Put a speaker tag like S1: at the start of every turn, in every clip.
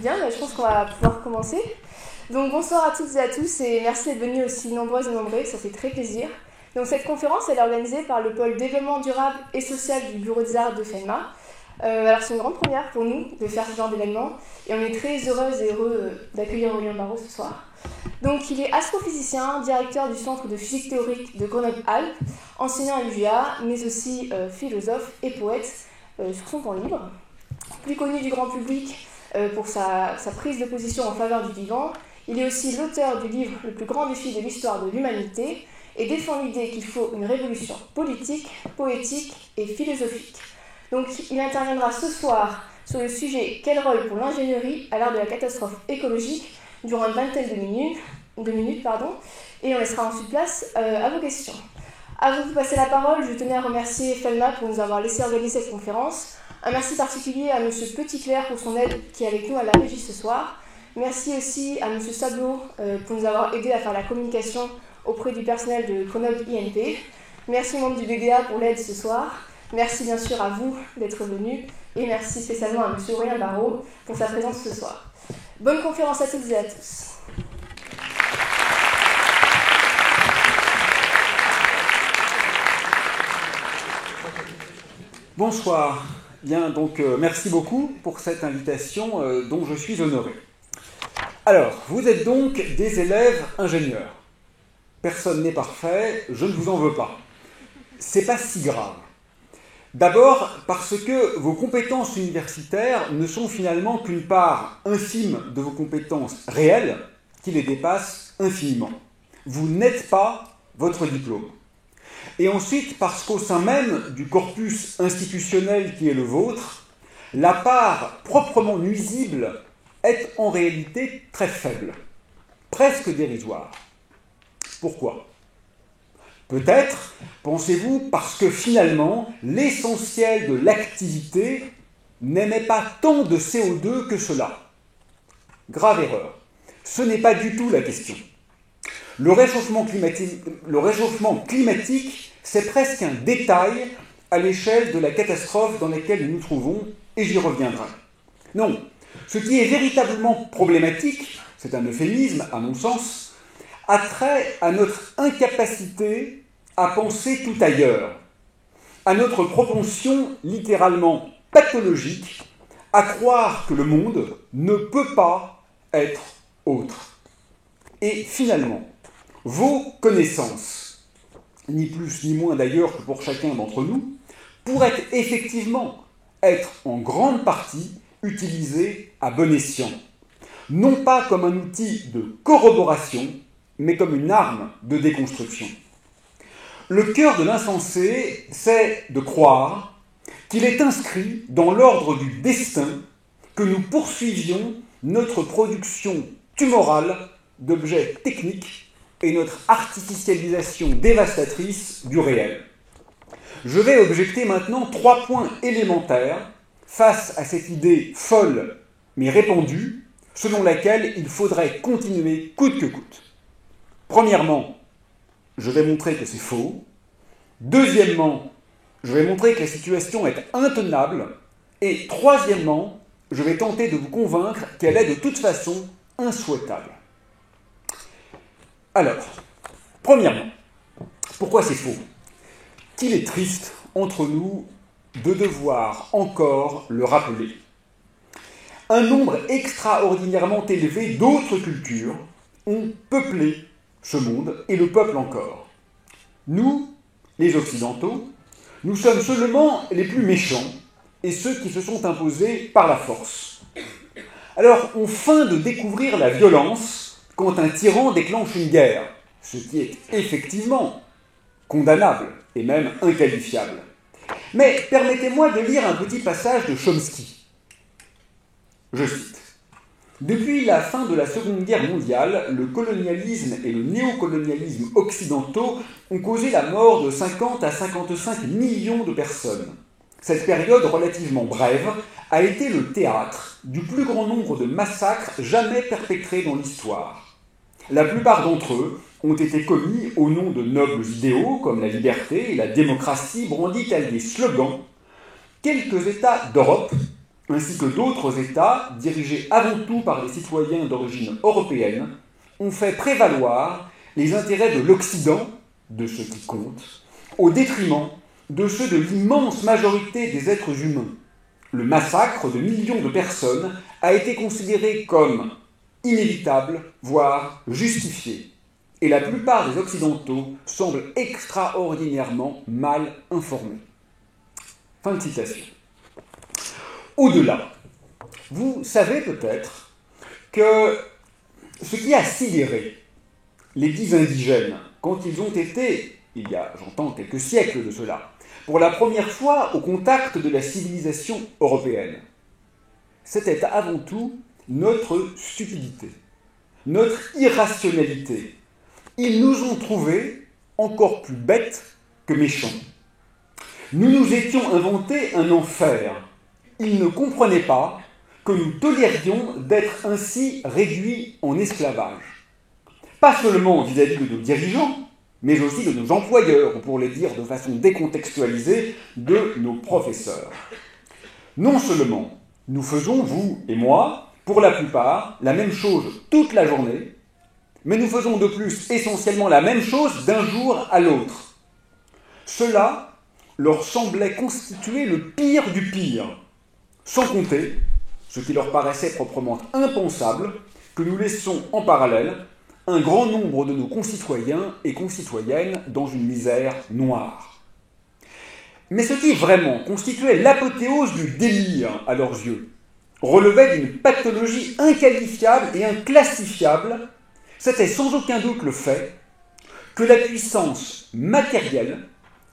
S1: Bien, je pense qu'on va pouvoir commencer. Donc bonsoir à toutes et à tous et merci d'être venus aussi nombreuses et nombreux, ça fait très plaisir. Donc cette conférence elle est organisée par le pôle développement durable et social du bureau des arts de FENMA. Alors c'est une grande première pour nous de faire ce genre d'événement et on est très heureuses et heureux d'accueillir Aurélien Barraud ce soir. Donc il est astrophysicien, directeur du centre de physique théorique de Grenoble-Alpes, enseignant à l'UGA, mais aussi philosophe et poète sur son temps libre. Plus connu du grand public pour sa prise de position en faveur du vivant, il est aussi l'auteur du livre Le plus grand défi de l'histoire de l'humanité et défend l'idée qu'il faut une révolution politique, poétique et philosophique. Donc il interviendra ce soir sur le sujet « Quel rôle pour l'ingénierie à l'heure de la catastrophe écologique ?» durant une vingtaine de minutes, et on laissera ensuite place à vos questions. Avant de vous passer la parole, je tenais à remercier FENMA pour nous avoir laissé organiser cette conférence. Un merci particulier à M. Petitclerc pour son aide qui est avec nous à la régie ce soir. Merci aussi à M. Sablot pour nous avoir aidé à faire la communication auprès du personnel de Grenoble INP. Merci aux membres du BDA pour l'aide ce soir. Merci bien sûr à vous d'être venus. Et merci spécialement à M. Aurélien Barraud pour sa présence ce soir. Bonne conférence à toutes et à tous.
S2: Bonsoir. Bien, donc merci beaucoup pour cette invitation dont je suis honoré. Alors, vous êtes donc des élèves ingénieurs. Personne n'est parfait, je ne vous en veux pas. C'est pas si grave. D'abord parce que vos compétences universitaires ne sont finalement qu'une part infime de vos compétences réelles qui les dépassent infiniment. Vous n'êtes pas votre diplôme. Et ensuite, parce qu'au sein même du corpus institutionnel qui est le vôtre, la part proprement nuisible est en réalité très faible, presque dérisoire. Pourquoi ? Peut-être, pensez-vous, parce que finalement, l'essentiel de l'activité n'émet pas tant de CO2 que cela. Grave erreur. Ce n'est pas du tout la question. Le réchauffement climatique, c'est presque un détail à l'échelle de la catastrophe dans laquelle nous nous trouvons, et j'y reviendrai. Non, ce qui est véritablement problématique, c'est un euphémisme à mon sens, a trait à notre incapacité à penser tout ailleurs, à notre propension littéralement pathologique à croire que le monde ne peut pas être autre. Et finalement, vos connaissances, ni plus ni moins d'ailleurs que pour chacun d'entre nous, pourraient effectivement être en grande partie utilisées à bon escient, non pas comme un outil de corroboration, mais comme une arme de déconstruction. Le cœur de l'insensé, c'est de croire qu'il est inscrit dans l'ordre du destin que nous poursuivions notre production tumorale d'objets techniques et notre artificialisation dévastatrice du réel. Je vais objecter maintenant 3 points élémentaires face à cette idée folle mais répandue, selon laquelle il faudrait continuer coûte que coûte. Premièrement, je vais montrer que c'est faux. Deuxièmement, je vais montrer que la situation est intenable. Et troisièmement, je vais tenter de vous convaincre qu'elle est de toute façon insouhaitable. Alors, premièrement, pourquoi c'est faux ? Qu'il est triste entre nous de devoir encore le rappeler. Un nombre extraordinairement élevé d'autres cultures ont peuplé ce monde et le peuple encore. Nous, les Occidentaux, nous sommes seulement les plus méchants et ceux qui se sont imposés par la force. Alors, on feint de découvrir la violence quand un tyran déclenche une guerre, ce qui est effectivement condamnable et même inqualifiable. Mais permettez-moi de lire un petit passage de Chomsky. Je cite. « Depuis la fin de la Seconde Guerre mondiale, le colonialisme et le néocolonialisme occidentaux ont causé la mort de 50 à 55 millions de personnes. Cette période relativement brève a été le théâtre du plus grand nombre de massacres jamais perpétrés dans l'histoire. La plupart d'entre eux ont été commis au nom de nobles idéaux comme la liberté et la démocratie brandis tels des slogans. Quelques États d'Europe ainsi que d'autres États, dirigés avant tout par des citoyens d'origine européenne, ont fait prévaloir les intérêts de l'Occident, de ceux qui comptent, au détriment de ceux de l'immense majorité des êtres humains. Le massacre de millions de personnes a été considéré comme inévitable, voire justifié. Et la plupart des Occidentaux semblent extraordinairement mal informés. Fin de citation. Au-delà, vous savez peut-être que ce qui a sidéré les dits indigènes quand ils ont été, il y a, j'entends, quelques siècles de cela, pour la première fois au contact de la civilisation européenne, c'était avant tout notre stupidité, notre irrationalité. Ils nous ont trouvés encore plus bêtes que méchants. Nous nous étions inventé un enfer. Ils ne comprenaient pas que nous tolérions d'être ainsi réduits en esclavage. Pas seulement vis-à-vis de nos dirigeants, mais aussi de nos employeurs, ou pour les dire de façon décontextualisée, de nos professeurs. Non seulement nous faisons, vous et moi, pour la plupart, la même chose toute la journée, mais nous faisons de plus essentiellement la même chose d'un jour à l'autre. Cela leur semblait constituer le pire du pire, sans compter, ce qui leur paraissait proprement impensable, que nous laissons en parallèle un grand nombre de nos concitoyens et concitoyennes dans une misère noire. Mais ce qui vraiment constituait l'apothéose du délire à leurs yeux, relevait d'une pathologie inqualifiable et inclassifiable, c'était sans aucun doute le fait que la puissance matérielle,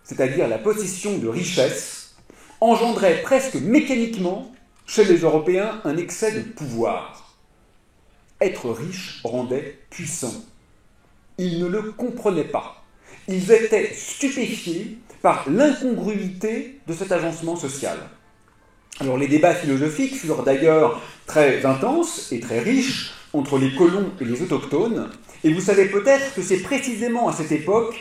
S2: c'est-à-dire la possession de richesses, engendrait presque mécaniquement chez les Européens un excès de pouvoir. Être riche rendait puissant. Ils ne le comprenaient pas. Ils étaient stupéfiés par l'incongruité de cet agencement social. Alors les débats philosophiques furent d'ailleurs très intenses et très riches entre les colons et les autochtones, et vous savez peut-être que c'est précisément à cette époque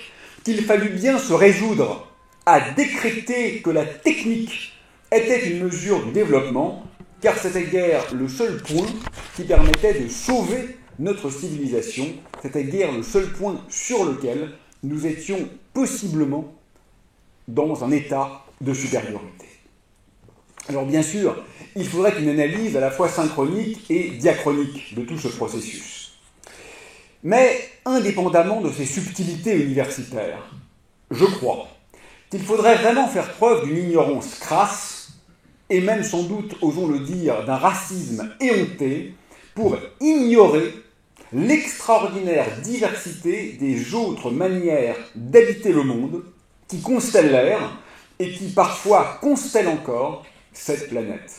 S2: qu'il fallut bien se résoudre à décréter que la technique était une mesure du développement, car c'était guère le seul point qui permettait de sauver notre civilisation, c'était guère le seul point sur lequel nous étions possiblement dans un état de supériorité. Alors bien sûr, il faudrait une analyse à la fois synchronique et diachronique de tout ce processus. Mais indépendamment de ces subtilités universitaires, je crois qu'il faudrait vraiment faire preuve d'une ignorance crasse, et même sans doute, osons le dire, d'un racisme éhonté, pour ignorer l'extraordinaire diversité des autres manières d'habiter le monde qui constellèrent et qui parfois constellent encore cette planète.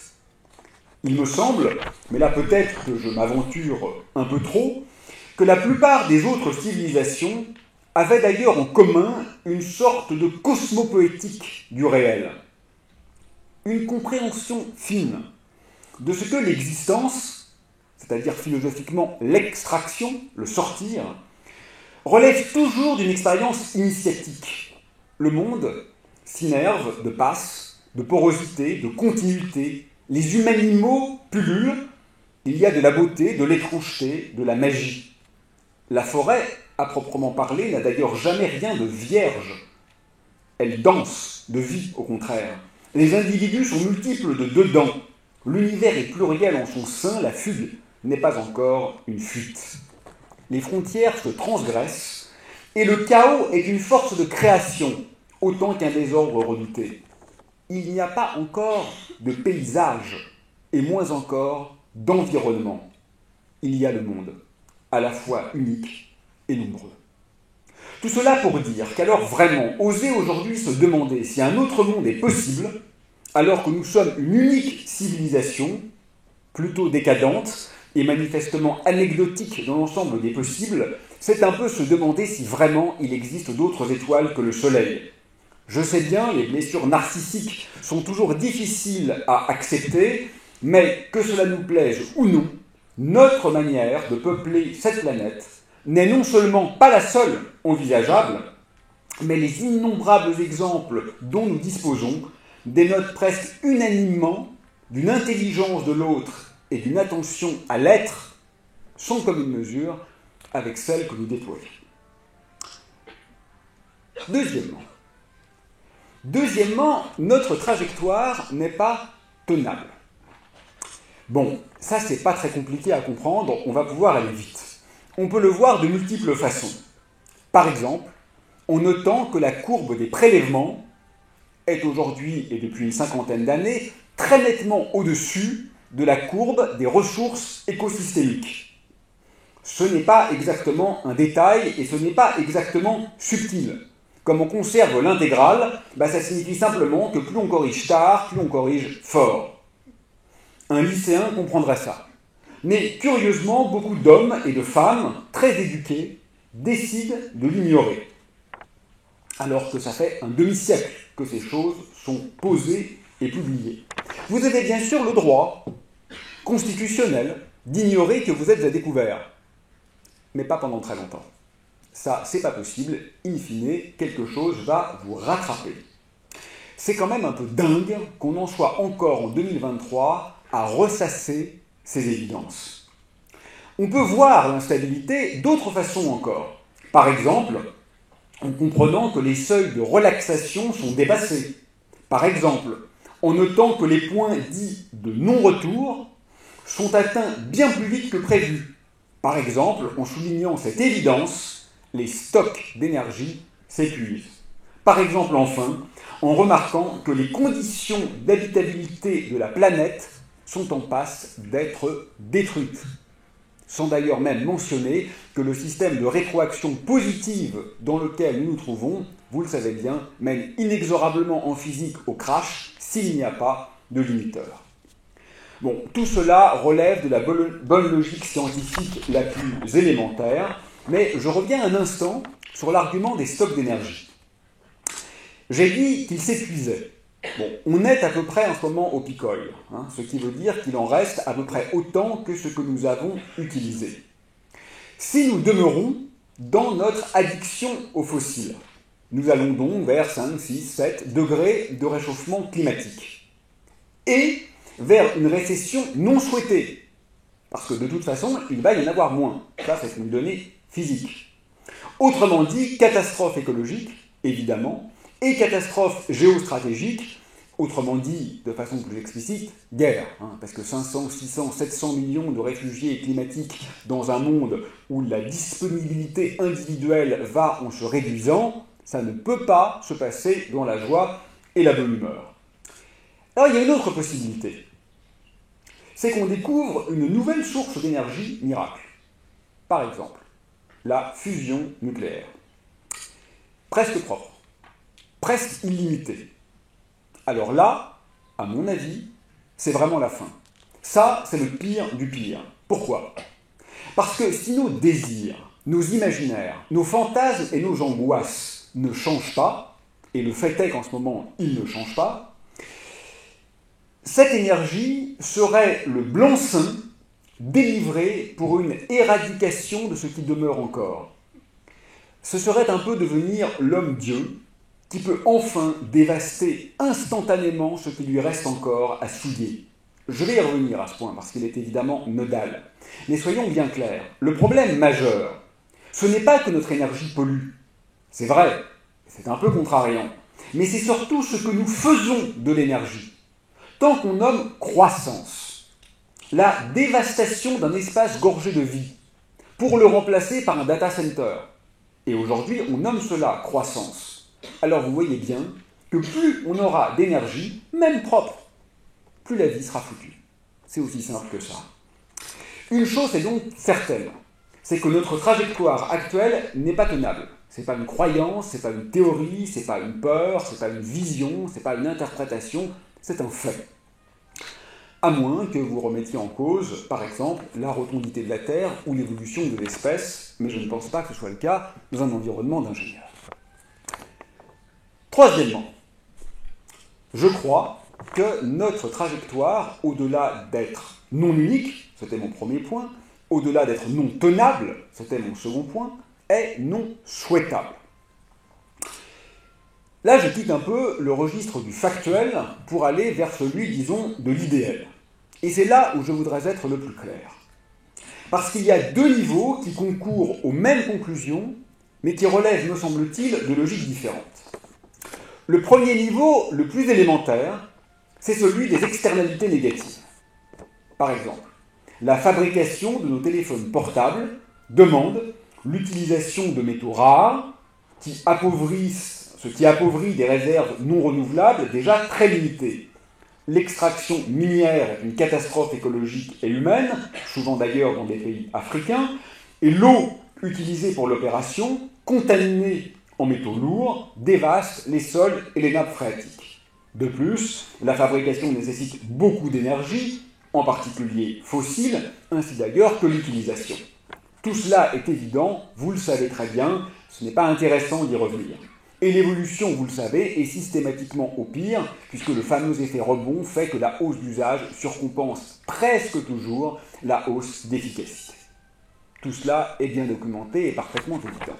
S2: Il me semble, mais là peut-être que je m'aventure un peu trop, que la plupart des autres civilisations avaient d'ailleurs en commun une sorte de cosmopoétique du réel, une compréhension fine de ce que l'existence, c'est-à-dire philosophiquement l'extraction, le sortir, relève toujours d'une expérience initiatique. Le monde s'innerve de passe, de porosité, de continuité. Les humanimaux pullulent, il y a de la beauté, de l'étrangeté, de la magie. La forêt, à proprement parler, n'a d'ailleurs jamais rien de vierge. Elle danse de vie, au contraire. Les individus sont multiples de dedans. L'univers est pluriel en son sein, la fugue n'est pas encore une fuite. Les frontières se transgressent, et le chaos est une force de création, autant qu'un désordre redouté. Il n'y a pas encore de paysage, et moins encore d'environnement. Il y a le monde, à la fois unique et nombreux. Tout cela pour dire qu'alors vraiment, oser aujourd'hui se demander si un autre monde est possible, alors que nous sommes une unique civilisation, plutôt décadente et manifestement anecdotique dans l'ensemble des possibles, c'est un peu se demander si vraiment il existe d'autres étoiles que le Soleil. Je sais bien, les blessures narcissiques sont toujours difficiles à accepter, mais que cela nous plaise ou non, notre manière de peupler cette planète n'est non seulement pas la seule envisageable, mais les innombrables exemples dont nous disposons dénotent presque unanimement d'une intelligence de l'autre et d'une attention à l'être sans commune mesure avec celle que nous déployons. Deuxièmement, notre trajectoire n'est pas tenable. Bon, ça c'est pas très compliqué à comprendre, on va pouvoir aller vite. On peut le voir de multiples façons. Par exemple, en notant que la courbe des prélèvements est aujourd'hui, et depuis une cinquantaine d'années, très nettement au-dessus de la courbe des ressources écosystémiques. Ce n'est pas exactement un détail et ce n'est pas exactement subtil. Comme on conserve l'intégrale, ça signifie simplement que plus on corrige tard, plus on corrige fort. Un lycéen comprendrait ça. Mais curieusement, beaucoup d'hommes et de femmes très éduqués décident de l'ignorer. Alors que ça fait un demi-siècle que ces choses sont posées et publiées. Vous avez bien sûr le droit constitutionnel d'ignorer que vous êtes à découvert, mais pas pendant très longtemps. Ça, c'est pas possible. In fine, quelque chose va vous rattraper. C'est quand même un peu dingue qu'on en soit encore en 2023 à ressasser ces évidences. On peut voir l'instabilité d'autres façons encore. Par exemple, en comprenant que les seuils de relaxation sont dépassés. Par exemple, en notant que les points dits de non-retour sont atteints bien plus vite que prévu. Par exemple, en soulignant cette évidence, les stocks d'énergie s'épuisent. Par exemple, enfin, en remarquant que les conditions d'habitabilité de la planète sont en passe d'être détruites. Sans d'ailleurs même mentionner que le système de rétroaction positive dans lequel nous nous trouvons, vous le savez bien, mène inexorablement en physique au crash s'il n'y a pas de limiteur. Bon, tout cela relève de la bonne logique scientifique la plus élémentaire, mais je reviens un instant sur l'argument des stocks d'énergie. J'ai dit qu'ils s'épuisaient. Bon, on est à peu près en ce moment au pic oil, ce qui veut dire qu'il en reste à peu près autant que ce que nous avons utilisé. Si nous demeurons dans notre addiction aux fossiles, nous allons donc vers 5, 6, 7 degrés de réchauffement climatique. Et vers une récession non souhaitée, parce que de toute façon, il va y en avoir moins. Ça, c'est une donnée physique. Autrement dit, catastrophe écologique, évidemment, et catastrophe géostratégique, autrement dit, de façon plus explicite, guerre. Parce que 500, 600, 700 millions de réfugiés climatiques dans un monde où la disponibilité individuelle va en se réduisant, ça ne peut pas se passer dans la joie et la bonne humeur. Alors il y a une autre possibilité. C'est qu'on découvre une nouvelle source d'énergie miracle. Par exemple, la fusion nucléaire. Presque propre. Presque illimité. Alors là, à mon avis, c'est vraiment la fin. Ça, c'est le pire du pire. Pourquoi ? Parce que si nos désirs, nos imaginaires, nos fantasmes et nos angoisses ne changent pas, et le fait est qu'en ce moment, ils ne changent pas, cette énergie serait le blanc-seing délivré pour une éradication de ce qui demeure encore. Ce serait un peu devenir l'homme-dieu, qui peut enfin dévaster instantanément ce qui lui reste encore à souiller. Je vais y revenir à ce point, parce qu'il est évidemment nodal. Mais soyons bien clairs, le problème majeur, ce n'est pas que notre énergie pollue. C'est vrai, c'est un peu contrariant. Mais c'est surtout ce que nous faisons de l'énergie. Tant qu'on nomme croissance, la dévastation d'un espace gorgé de vie, pour le remplacer par un data center. Et aujourd'hui, on nomme cela croissance. Alors vous voyez bien que plus on aura d'énergie, même propre, plus la vie sera foutue. C'est aussi simple que ça. Une chose est donc certaine, c'est que notre trajectoire actuelle n'est pas tenable. Ce n'est pas une croyance, ce n'est pas une théorie, ce n'est pas une peur, ce n'est pas une vision, ce n'est pas une interprétation, c'est un fait. À moins que vous remettiez en cause, par exemple, la rotondité de la Terre ou l'évolution de l'espèce, mais je ne pense pas que ce soit le cas dans un environnement d'ingénieurs. Troisièmement, je crois que notre trajectoire, au-delà d'être non unique, c'était mon premier point, au-delà d'être non tenable, c'était mon second point, est non souhaitable. Là, je quitte un peu le registre du factuel pour aller vers celui, disons, de l'idéal. Et c'est là où je voudrais être le plus clair. Parce qu'il y a deux niveaux qui concourent aux mêmes conclusions, mais qui relèvent, me semble-t-il, de logiques différentes. Le premier niveau, le plus élémentaire, c'est celui des externalités négatives. Par exemple, la fabrication de nos téléphones portables demande l'utilisation de métaux rares ce qui appauvrit des réserves non renouvelables déjà très limitées. L'extraction minière est une catastrophe écologique et humaine, souvent d'ailleurs dans des pays africains, et l'eau utilisée pour l'opération, contaminée en métaux lourds, dévaste les sols et les nappes phréatiques. De plus, la fabrication nécessite beaucoup d'énergie, en particulier fossile, ainsi d'ailleurs que l'utilisation. Tout cela est évident, vous le savez très bien, ce n'est pas intéressant d'y revenir. Et l'évolution, vous le savez, est systématiquement au pire, puisque le fameux effet rebond fait que la hausse d'usage surcompense presque toujours la hausse d'efficacité. Tout cela est bien documenté et parfaitement évident.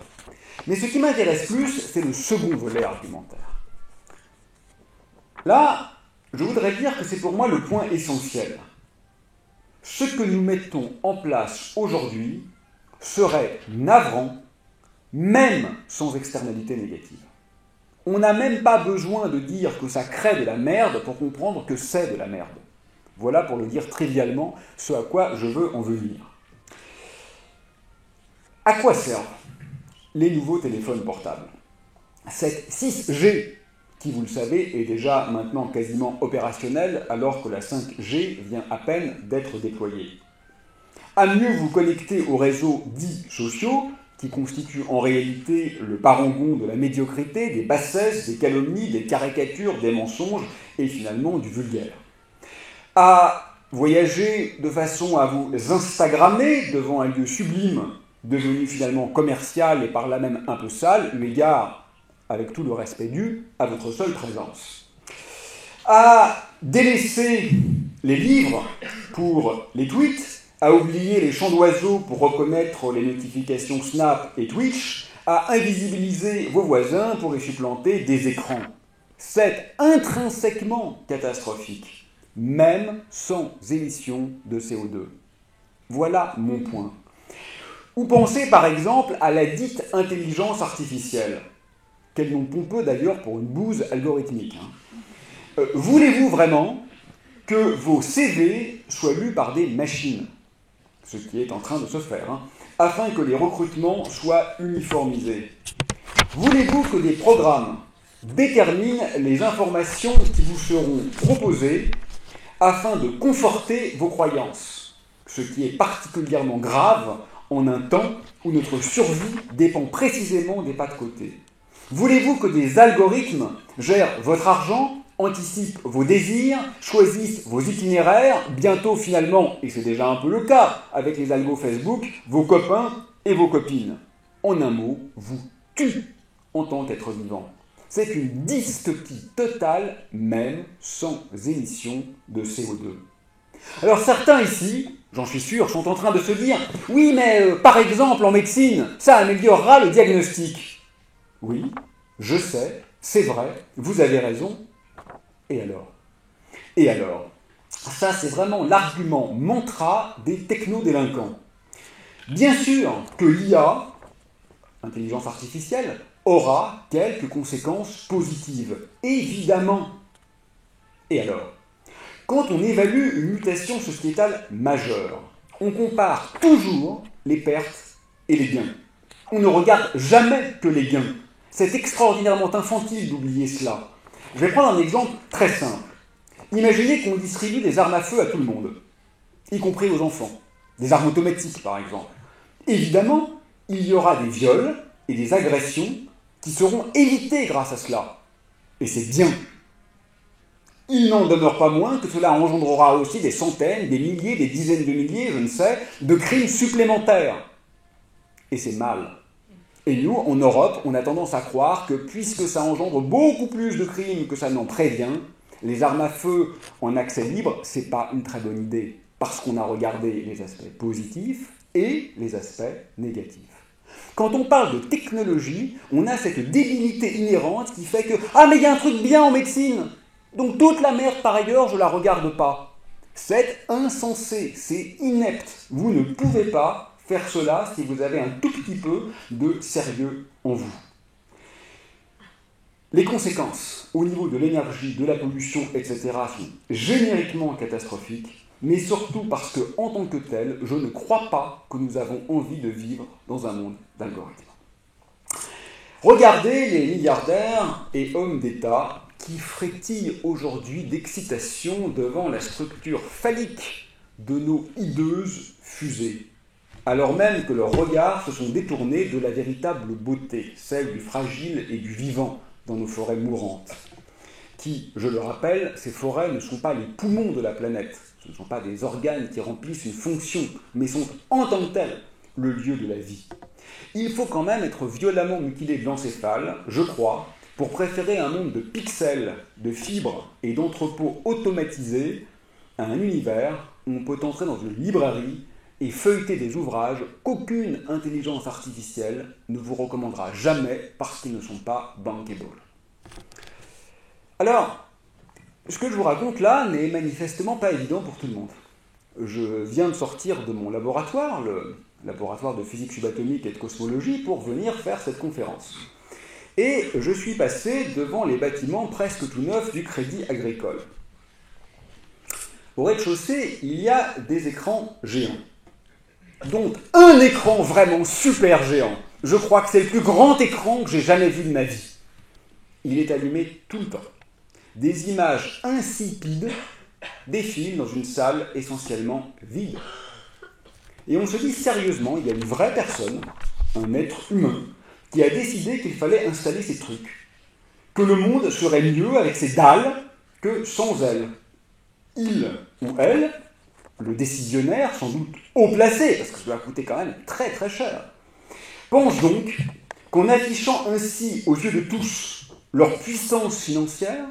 S2: Mais ce qui m'intéresse plus, c'est le second volet argumentaire. Là, je voudrais dire que c'est pour moi le point essentiel. Ce que nous mettons en place aujourd'hui serait navrant, même sans externalité négative. On n'a même pas besoin de dire que ça crée de la merde pour comprendre que c'est de la merde. Voilà, pour le dire trivialement, ce à quoi je veux en venir. À quoi servent les nouveaux téléphones portables? Cette 6G, qui, vous le savez, est déjà maintenant quasiment opérationnelle, alors que la 5G vient à peine d'être déployée. À mieux vous connecter aux réseaux dits sociaux, qui constituent en réalité le parangon de la médiocrité, des bassesses, des calomnies, des caricatures, des mensonges et finalement du vulgaire. À voyager de façon à vous instagrammer devant un lieu sublime, devenu finalement commercial et par là même un peu sale, eu égard, avec tout le respect dû, à votre seule présence. À délaisser les livres pour les tweets, à oublier les chants d'oiseaux pour reconnaître les notifications Snap et Twitch, à invisibiliser vos voisins pour les supplanter des écrans. C'est intrinsèquement catastrophique, même sans émission de CO2. Voilà mon point. Ou pensez par exemple à la dite intelligence artificielle. Quel nom pompeux d'ailleurs pour une bouse algorithmique. Voulez-vous vraiment que vos CV soient lus par des machines? Ce qui est en train de se faire, afin que les recrutements soient uniformisés. Voulez-vous que des programmes déterminent les informations qui vous seront proposées afin de conforter vos croyances, ce qui est particulièrement grave en un temps où notre survie dépend précisément des pas de côté? Voulez-vous que des algorithmes gèrent votre argent, anticipent vos désirs, choisissent vos itinéraires, bientôt finalement, et c'est déjà un peu le cas avec les algos Facebook, vos copains et vos copines? En un mot, vous tuent en tant qu'être vivant. C'est une dystopie totale, même sans émission de CO2. Alors certains ici, j'en suis sûr, sont en train de se dire « Oui, mais par exemple en médecine, ça améliorera le diagnostic. » Oui, je sais, c'est vrai, vous avez raison. Et alors? Et alors? Ça, c'est vraiment l'argument mantra des technodélinquants. Bien sûr que l'IA, intelligence artificielle, aura quelques conséquences positives. Évidemment. Et alors? Quand on évalue une mutation sociétale majeure, on compare toujours les pertes et les gains. On ne regarde jamais que les gains. C'est extraordinairement infantile d'oublier cela. Je vais prendre un exemple très simple. Imaginez qu'on distribue des armes à feu à tout le monde, y compris aux enfants. Des armes automatiques, par exemple. Évidemment, il y aura des viols et des agressions qui seront évités grâce à cela. Et c'est bien. Il n'en demeure pas moins que cela engendrera aussi des centaines, des milliers, des dizaines de milliers, je ne sais, de crimes supplémentaires. Et c'est mal. Et nous, en Europe, on a tendance à croire que puisque ça engendre beaucoup plus de crimes que ça n'en prévient, les armes à feu en accès libre, c'est pas une très bonne idée, parce qu'on a regardé les aspects positifs et les aspects négatifs. Quand on parle de technologie, on a cette débilité inhérente qui fait que « Ah, mais il y a un truc bien en médecine, donc toute la merde par ailleurs, je ne la regarde pas. » C'est insensé, c'est inepte. Vous ne pouvez pas faire cela si vous avez un tout petit peu de sérieux en vous. Les conséquences au niveau de l'énergie, de la pollution, etc. sont génériquement catastrophiques, mais surtout parce que, en tant que tel, je ne crois pas que nous avons envie de vivre dans un monde d'algorithmes. Regardez les milliardaires et hommes d'État qui frétillent aujourd'hui d'excitation devant la structure phallique de nos hideuses fusées, alors même que leurs regards se sont détournés de la véritable beauté, celle du fragile et du vivant dans nos forêts mourantes, qui, je le rappelle, ces forêts ne sont pas les poumons de la planète, ce ne sont pas des organes qui remplissent une fonction, mais sont en tant que tels le lieu de la vie. Il faut quand même être violemment mutilé de l'encéphale, je crois, pour préférer un monde de pixels, de fibres et d'entrepôts automatisés à un univers où on peut entrer dans une librairie et feuilleter des ouvrages qu'aucune intelligence artificielle ne vous recommandera jamais parce qu'ils ne sont pas bankable. Alors, ce que je vous raconte là n'est manifestement pas évident pour tout le monde. Je viens de sortir de mon laboratoire, le laboratoire de physique subatomique et de cosmologie, pour venir faire cette conférence. Et je suis passé devant les bâtiments presque tout neufs du Crédit Agricole. Au rez-de-chaussée, il y a des écrans géants, dont un écran vraiment super géant. Je crois que c'est le plus grand écran que j'ai jamais vu de ma vie. Il est allumé tout le temps. Des images insipides défilent dans une salle essentiellement vide. Et on se dit sérieusement, il y a une vraie personne, un être humain, qui a décidé qu'il fallait installer ces trucs. Que le monde serait mieux avec ces dalles que sans elles. Il ou elle, le décisionnaire, sans doute haut placé, parce que ça doit coûter quand même très très cher, pense donc qu'en affichant ainsi aux yeux de tous leur puissance financière,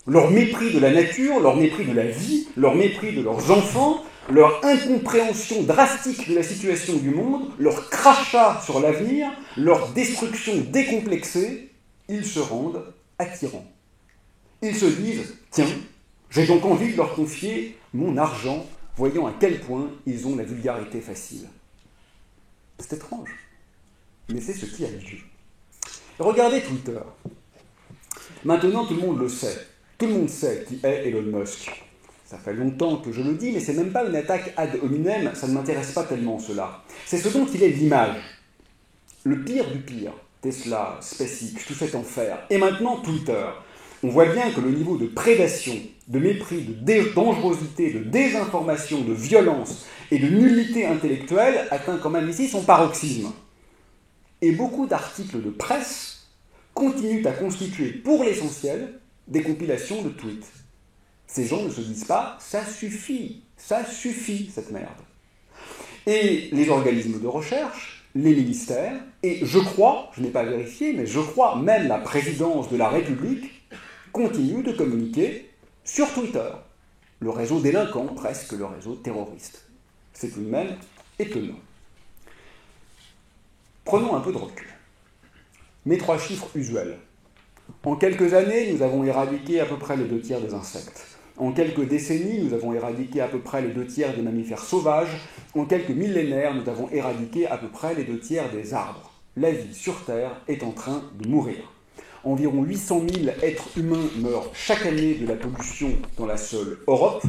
S2: leur mépris de la nature, leur mépris de la vie, leur mépris de leurs enfants, leur incompréhension drastique de la situation du monde, leur crachat sur l'avenir, leur destruction décomplexée, ils se rendent attirants. Ils se disent « Tiens, j'ai donc envie de leur confier mon argent, voyant à quel point ils ont la vulgarité facile. » C'est étrange, mais c'est ce qui a lieu. Regardez Twitter. Maintenant, tout le monde le sait. Tout le monde sait qui est Elon Musk. Ça fait longtemps que je le dis, mais c'est même pas une attaque ad hominem, ça ne m'intéresse pas tellement cela. C'est ce dont il est l'image. Le pire du pire. Tesla, SpaceX, tout cet enfer. Et maintenant Twitter. On voit bien que le niveau de prédation, de mépris, de dangerosité, de désinformation, de violence et de nullité intellectuelle atteint quand même ici son paroxysme. Et beaucoup d'articles de presse continuent à constituer, pour l'essentiel, des compilations de tweets. Ces gens ne se disent pas « ça suffit cette merde ». Et les organismes de recherche, les ministères, et je crois, je n'ai pas vérifié, mais je crois même la présidence de la République, continuent de communiquer sur Twitter, le réseau délinquant, presque le réseau terroriste. C'est tout de même étonnant. Prenons un peu de recul. Mes 3 chiffres usuels. En quelques années, nous avons éradiqué à peu près les 2/3 des insectes. En quelques décennies, nous avons éradiqué à peu près les 2/3 des mammifères sauvages. En quelques millénaires, nous avons éradiqué à peu près les 2/3 des arbres. La vie sur Terre est en train de mourir. Environ 800 000 êtres humains meurent chaque année de la pollution dans la seule Europe.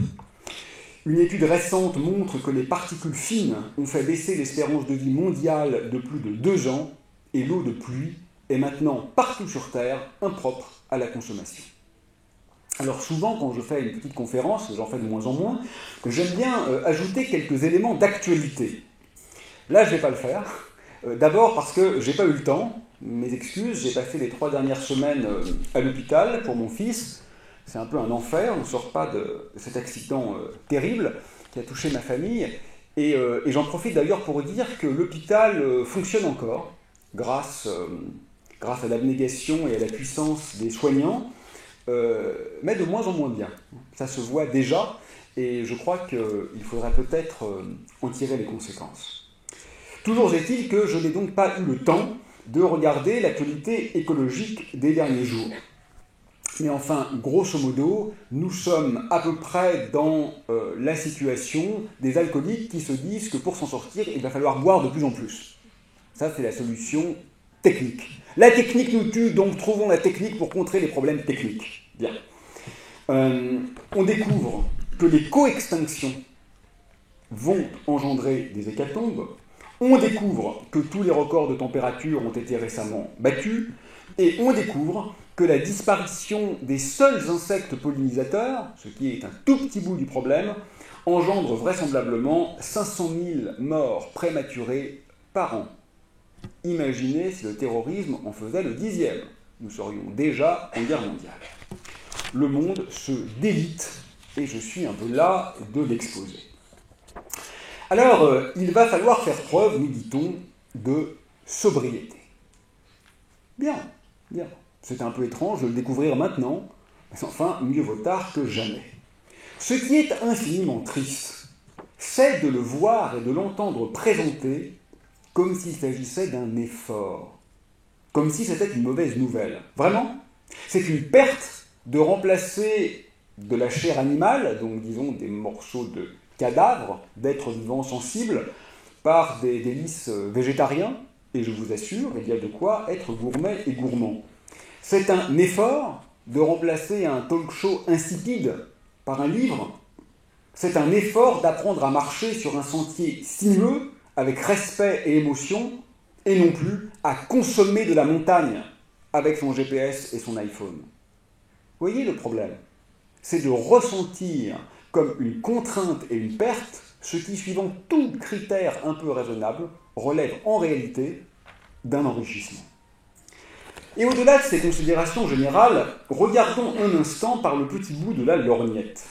S2: Une étude récente montre que les particules fines ont fait baisser l'espérance de vie mondiale de plus de 2 ans et l'eau de pluie est maintenant partout sur Terre impropre à la consommation. Alors souvent, quand je fais une petite conférence, j'en fais de moins en moins, j'aime bien ajouter quelques éléments d'actualité. Là, je ne vais pas le faire. D'abord parce que je n'ai pas eu le temps. Mes excuses, j'ai passé les 3 dernières semaines à l'hôpital pour mon fils. C'est un peu un enfer, on ne sort pas de cet accident terrible qui a touché ma famille. Et j'en profite d'ailleurs pour dire que l'hôpital fonctionne encore, grâce à l'abnégation et à la puissance des soignants, mais de moins en moins bien. Ça se voit déjà, et je crois qu'il faudrait peut-être en tirer les conséquences. Toujours est-il que je n'ai donc pas eu le temps de regarder l'actualité écologique des derniers jours. Mais enfin, grosso modo, nous sommes à peu près dans la situation des alcooliques qui se disent que pour s'en sortir, il va falloir boire de plus en plus. Ça, c'est la solution technique. La technique nous tue, donc trouvons la technique pour contrer les problèmes techniques. Bien. On découvre que les co-extinctions vont engendrer des hécatombes. On découvre que tous les records de température ont été récemment battus. Et on découvre que la disparition des seuls insectes pollinisateurs, ce qui est un tout petit bout du problème, engendre vraisemblablement 500 000 morts prématurées par an. Imaginez si le terrorisme en faisait le 10e. Nous serions déjà en guerre mondiale. Le monde se délite, et je suis un peu là de l'exposer. Alors, il va falloir faire preuve, nous dit-on, de sobriété. Bien. Bien, c'est un peu étrange de le découvrir maintenant, mais enfin, mieux vaut tard que jamais. Ce qui est infiniment triste, c'est de le voir et de l'entendre présenter comme s'il s'agissait d'un effort, comme si c'était une mauvaise nouvelle. Vraiment, c'est une perte de remplacer de la chair animale, donc disons des morceaux de cadavres, d'êtres vivants sensibles, par des délices végétariens, et je vous assure, il y a de quoi être gourmet et gourmand. C'est un effort de remplacer un talk-show insipide par un livre. C'est un effort d'apprendre à marcher sur un sentier sinueux, avec respect et émotion, et non plus à consommer de la montagne avec son GPS et son iPhone. Vous voyez le problème? C'est de ressentir comme une contrainte et une perte ce qui, suivant tout critère un peu raisonnable, relève en réalité d'un enrichissement. Et au-delà de ces considérations générales, regardons un instant par le petit bout de la lorgnette.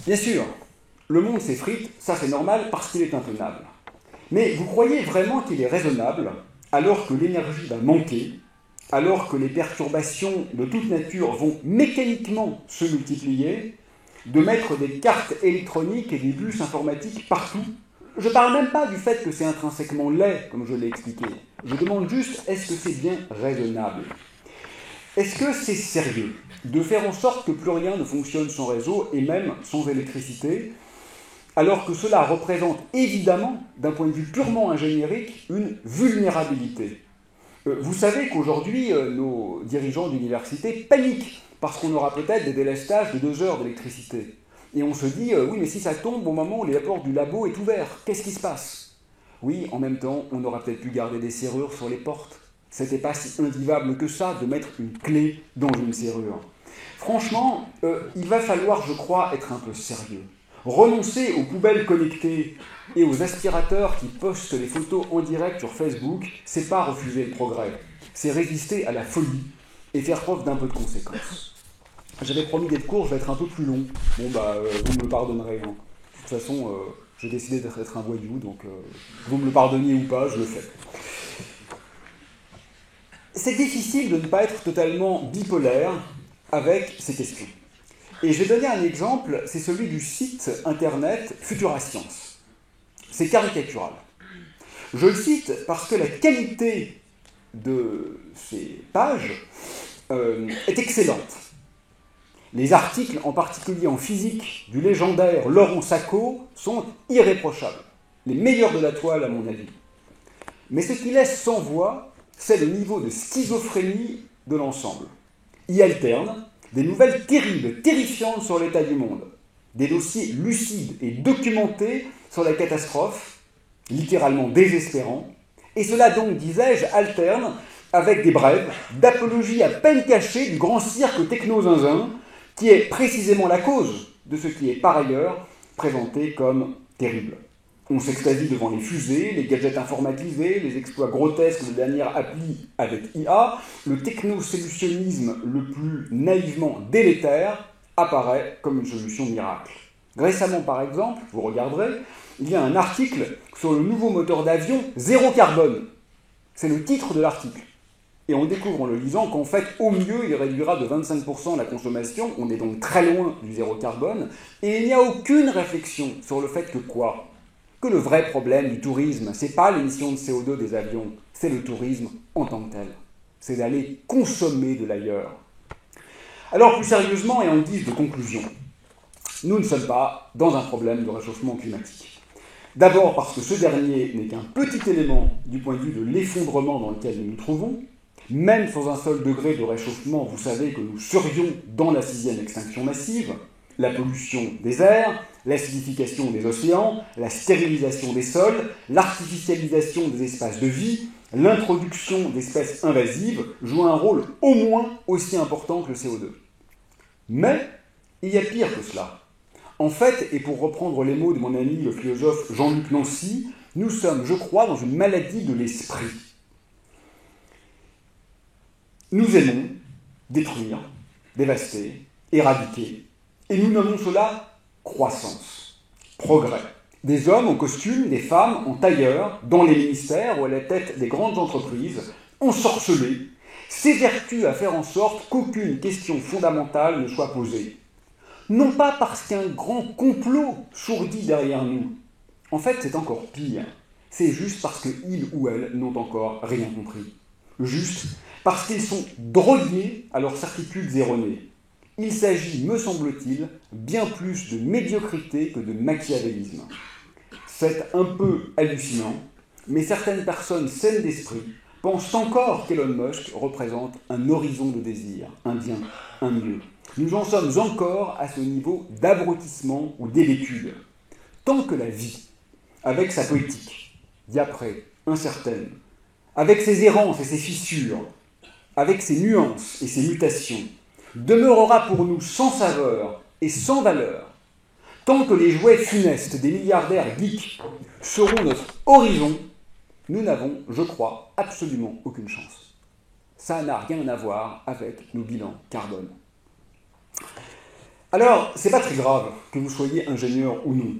S2: Bien sûr, le monde s'effrite, ça c'est normal parce qu'il est intenable. Mais vous croyez vraiment qu'il est raisonnable, alors que l'énergie va manquer, alors que les perturbations de toute nature vont mécaniquement se multiplier, de mettre des cartes électroniques et des bus informatiques partout? Je ne parle même pas du fait que c'est intrinsèquement laid, comme je l'ai expliqué. Je demande juste, est-ce que c'est bien raisonnable? Est-ce que c'est sérieux de faire en sorte que plus rien ne fonctionne sans réseau et même sans électricité, alors que cela représente évidemment, d'un point de vue purement ingénierique, une vulnérabilité? Vous savez qu'aujourd'hui, nos dirigeants d'université paniquent parce qu'on aura peut-être des délestages de 2 heures d'électricité. Et on se dit, oui, mais si ça tombe au moment où les portes du labo est ouvert, qu'est-ce qui se passe? Oui, en même temps, on aurait peut-être pu garder des serrures sur les portes. C'était pas si invivable que ça de mettre une clé dans une serrure. Franchement, il va falloir, je crois, être un peu sérieux. Renoncer aux poubelles connectées et aux aspirateurs qui postent les photos en direct sur Facebook, c'est pas refuser le progrès. C'est résister à la folie et faire preuve d'un peu de conséquence. J'avais promis d'être court, je vais être un peu plus long. Bon, vous me le pardonnerez. Hein. De toute façon, j'ai décidé d'être un voyou, donc vous me le pardonniez ou pas, je le fais. C'est difficile de ne pas être totalement bipolaire avec ces questions. Et je vais donner un exemple, c'est celui du site internet Futura Science. C'est caricatural. Je le cite parce que la qualité de ces pages est excellente. Les articles, en particulier en physique, du légendaire Laurent Sacco sont irréprochables. Les meilleurs de la toile, à mon avis. Mais ce qui laisse sans voix, c'est le niveau de schizophrénie de l'ensemble. Y alternent des nouvelles terribles, terrifiantes sur l'état du monde, des dossiers lucides et documentés sur la catastrophe, littéralement désespérants, et cela donc, disais-je, alterne avec des brèves d'apologie à peine cachée du grand cirque techno-zinzin, qui est précisément la cause de ce qui est par ailleurs présenté comme terrible. On s'extasie devant les fusées, les gadgets informatisés, les exploits grotesques de dernière appli avec IA, le technosolutionnisme le plus naïvement délétère apparaît comme une solution miracle. Récemment, par exemple, vous regarderez, il y a un article sur le nouveau moteur d'avion zéro carbone. C'est le titre de l'article. Et on découvre en le lisant qu'en fait, au mieux, il réduira de 25% la consommation, on est donc très loin du zéro carbone, et il n'y a aucune réflexion sur le fait que quoi? que le vrai problème du tourisme, ce n'est pas l'émission de CO2 des avions, c'est le tourisme en tant que tel. C'est d'aller consommer de l'ailleurs. Alors, plus sérieusement et en guise de conclusion, nous ne sommes pas dans un problème de réchauffement climatique. D'abord parce que ce dernier n'est qu'un petit élément du point de vue de l'effondrement dans lequel nous nous trouvons. Même sans un seul degré de réchauffement, vous savez que nous serions dans la 6e extinction massive, la pollution des airs, l'acidification des océans, la stérilisation des sols, l'artificialisation des espaces de vie, l'introduction d'espèces invasives jouent un rôle au moins aussi important que le CO2. Mais il y a pire que cela. En fait, et pour reprendre les mots de mon ami le philosophe Jean-Luc Nancy, nous sommes, je crois, dans une maladie de l'esprit. Nous aimons détruire, dévaster, éradiquer, et nous nommons cela croissance, progrès. Des hommes en costume, des femmes en tailleur, dans les ministères ou à la tête des grandes entreprises, ensorcelés, s'évertuent à faire en sorte qu'aucune question fondamentale ne soit posée. Non pas parce qu'un grand complot sourdit derrière nous. En fait, c'est encore pire. C'est juste parce qu'ils ou elles n'ont encore rien compris. Juste parce qu'ils sont drogués à leurs certitudes erronées. Il s'agit, me semble-t-il, bien plus de médiocrité que de machiavélisme. C'est un peu hallucinant, mais certaines personnes saines d'esprit pensent encore qu'Elon Musk représente un horizon de désir, un bien, un mieux. Nous en sommes encore à ce niveau d'abrutissement ou d'hébétude. Tant que la vie, avec sa poétique, diaprée, incertaine, avec ses errances et ses fissures, avec ses nuances et ses mutations, demeurera pour nous sans saveur et sans valeur, tant que les jouets funestes des milliardaires geeks seront notre horizon, nous n'avons, je crois, absolument aucune chance. Ça n'a rien à voir avec nos bilans carbone. Alors, c'est pas très grave que vous soyez ingénieur ou non.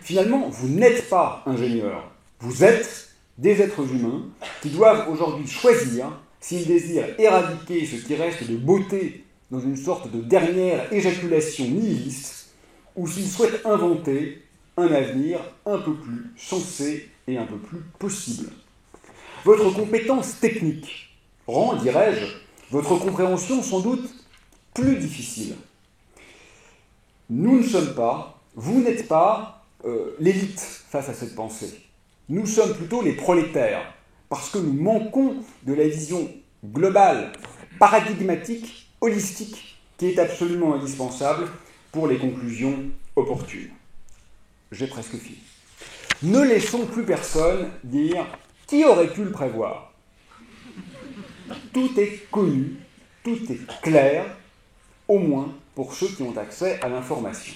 S2: Finalement, vous n'êtes pas ingénieur. Vous êtes des êtres humains qui doivent aujourd'hui choisir s'ils désirent éradiquer ce qui reste de beauté dans une sorte de dernière éjaculation nihiliste, ou s'ils souhaitent inventer un avenir un peu plus sensé et un peu plus possible. Votre compétence technique rend, dirais-je, votre compréhension sans doute plus difficile. Nous ne sommes pas, vous n'êtes pas l'élite face à cette pensée. Nous sommes plutôt les prolétaires, parce que nous manquons de la vision globale, paradigmatique, holistique, qui est absolument indispensable pour les conclusions opportunes. J'ai presque fini. Ne laissons plus personne dire « qui aurait pu le prévoir ?» Tout est connu, tout est clair, au moins pour ceux qui ont accès à l'information.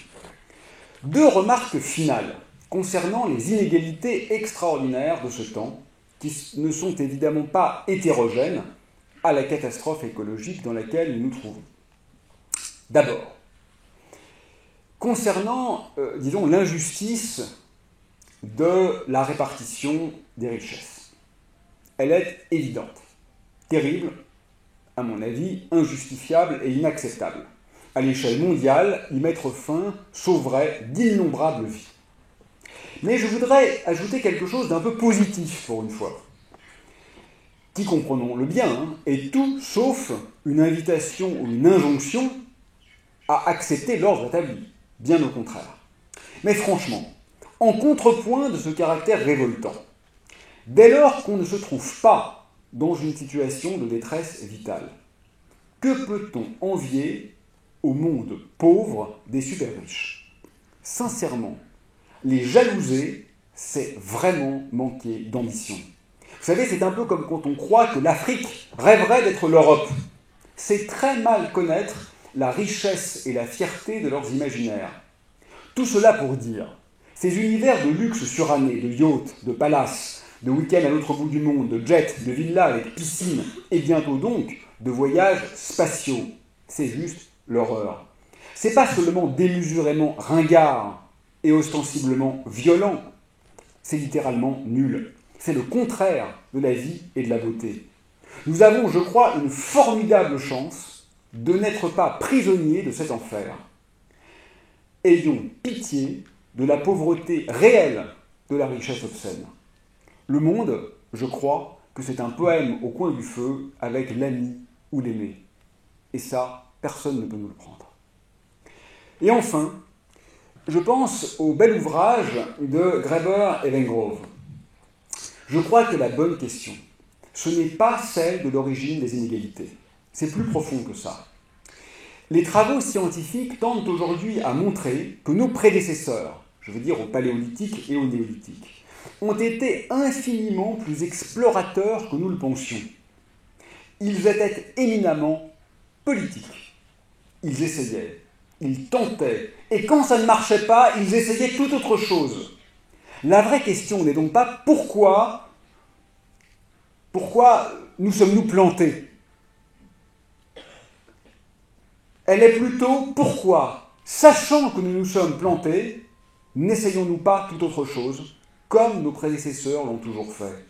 S2: 2 remarques finales concernant les inégalités extraordinaires de ce temps, qui ne sont évidemment pas hétérogènes à la catastrophe écologique dans laquelle nous nous trouvons. D'abord, concernant, disons, l'injustice de la répartition des richesses. Elle est évidente, terrible, à mon avis, injustifiable et inacceptable. À l'échelle mondiale, y mettre fin sauverait d'innombrables vies. Mais je voudrais ajouter quelque chose d'un peu positif pour une fois, qui, comprenons-le bien, est tout sauf une invitation ou une injonction à accepter l'ordre établi, bien au contraire. Mais franchement, en contrepoint de ce caractère révoltant, dès lors qu'on ne se trouve pas dans une situation de détresse vitale, que peut-on envier au monde pauvre des super riches? Sincèrement, les jalouser, c'est vraiment manquer d'ambition. Vous savez, c'est un peu comme quand on croit que l'Afrique rêverait d'être l'Europe. C'est très mal connaître la richesse et la fierté de leurs imaginaires. Tout cela pour dire, ces univers de luxe suranné, de yachts, de palaces, de week-ends à l'autre bout du monde, de jets, de villas avec piscine, et bientôt donc de voyages spatiaux, c'est juste l'horreur. C'est pas seulement démesurément ringard et ostensiblement violent, c'est littéralement nul. C'est le contraire de la vie et de la beauté. Nous avons, je crois, une formidable chance de n'être pas prisonniers de cet enfer. Ayons pitié de la pauvreté réelle de la richesse obscène. Le monde, je crois, que c'est un poème au coin du feu avec l'ami ou l'aimé. Et ça, personne ne peut nous le prendre. Et enfin, je pense au bel ouvrage de Graeber et Wengrove. Je crois que la bonne question, ce n'est pas celle de l'origine des inégalités. C'est plus profond que ça. Les travaux scientifiques tentent aujourd'hui à montrer que nos prédécesseurs, je veux dire au paléolithique et au néolithique, ont été infiniment plus explorateurs que nous le pensions. Ils étaient éminemment politiques. Ils essayaient, ils tentaient, et quand ça ne marchait pas, ils essayaient tout autre chose. La vraie question n'est donc pas pourquoi nous sommes-nous plantés. Elle est plutôt pourquoi, sachant que nous nous sommes plantés, n'essayons-nous pas tout autre chose, comme nos prédécesseurs l'ont toujours fait.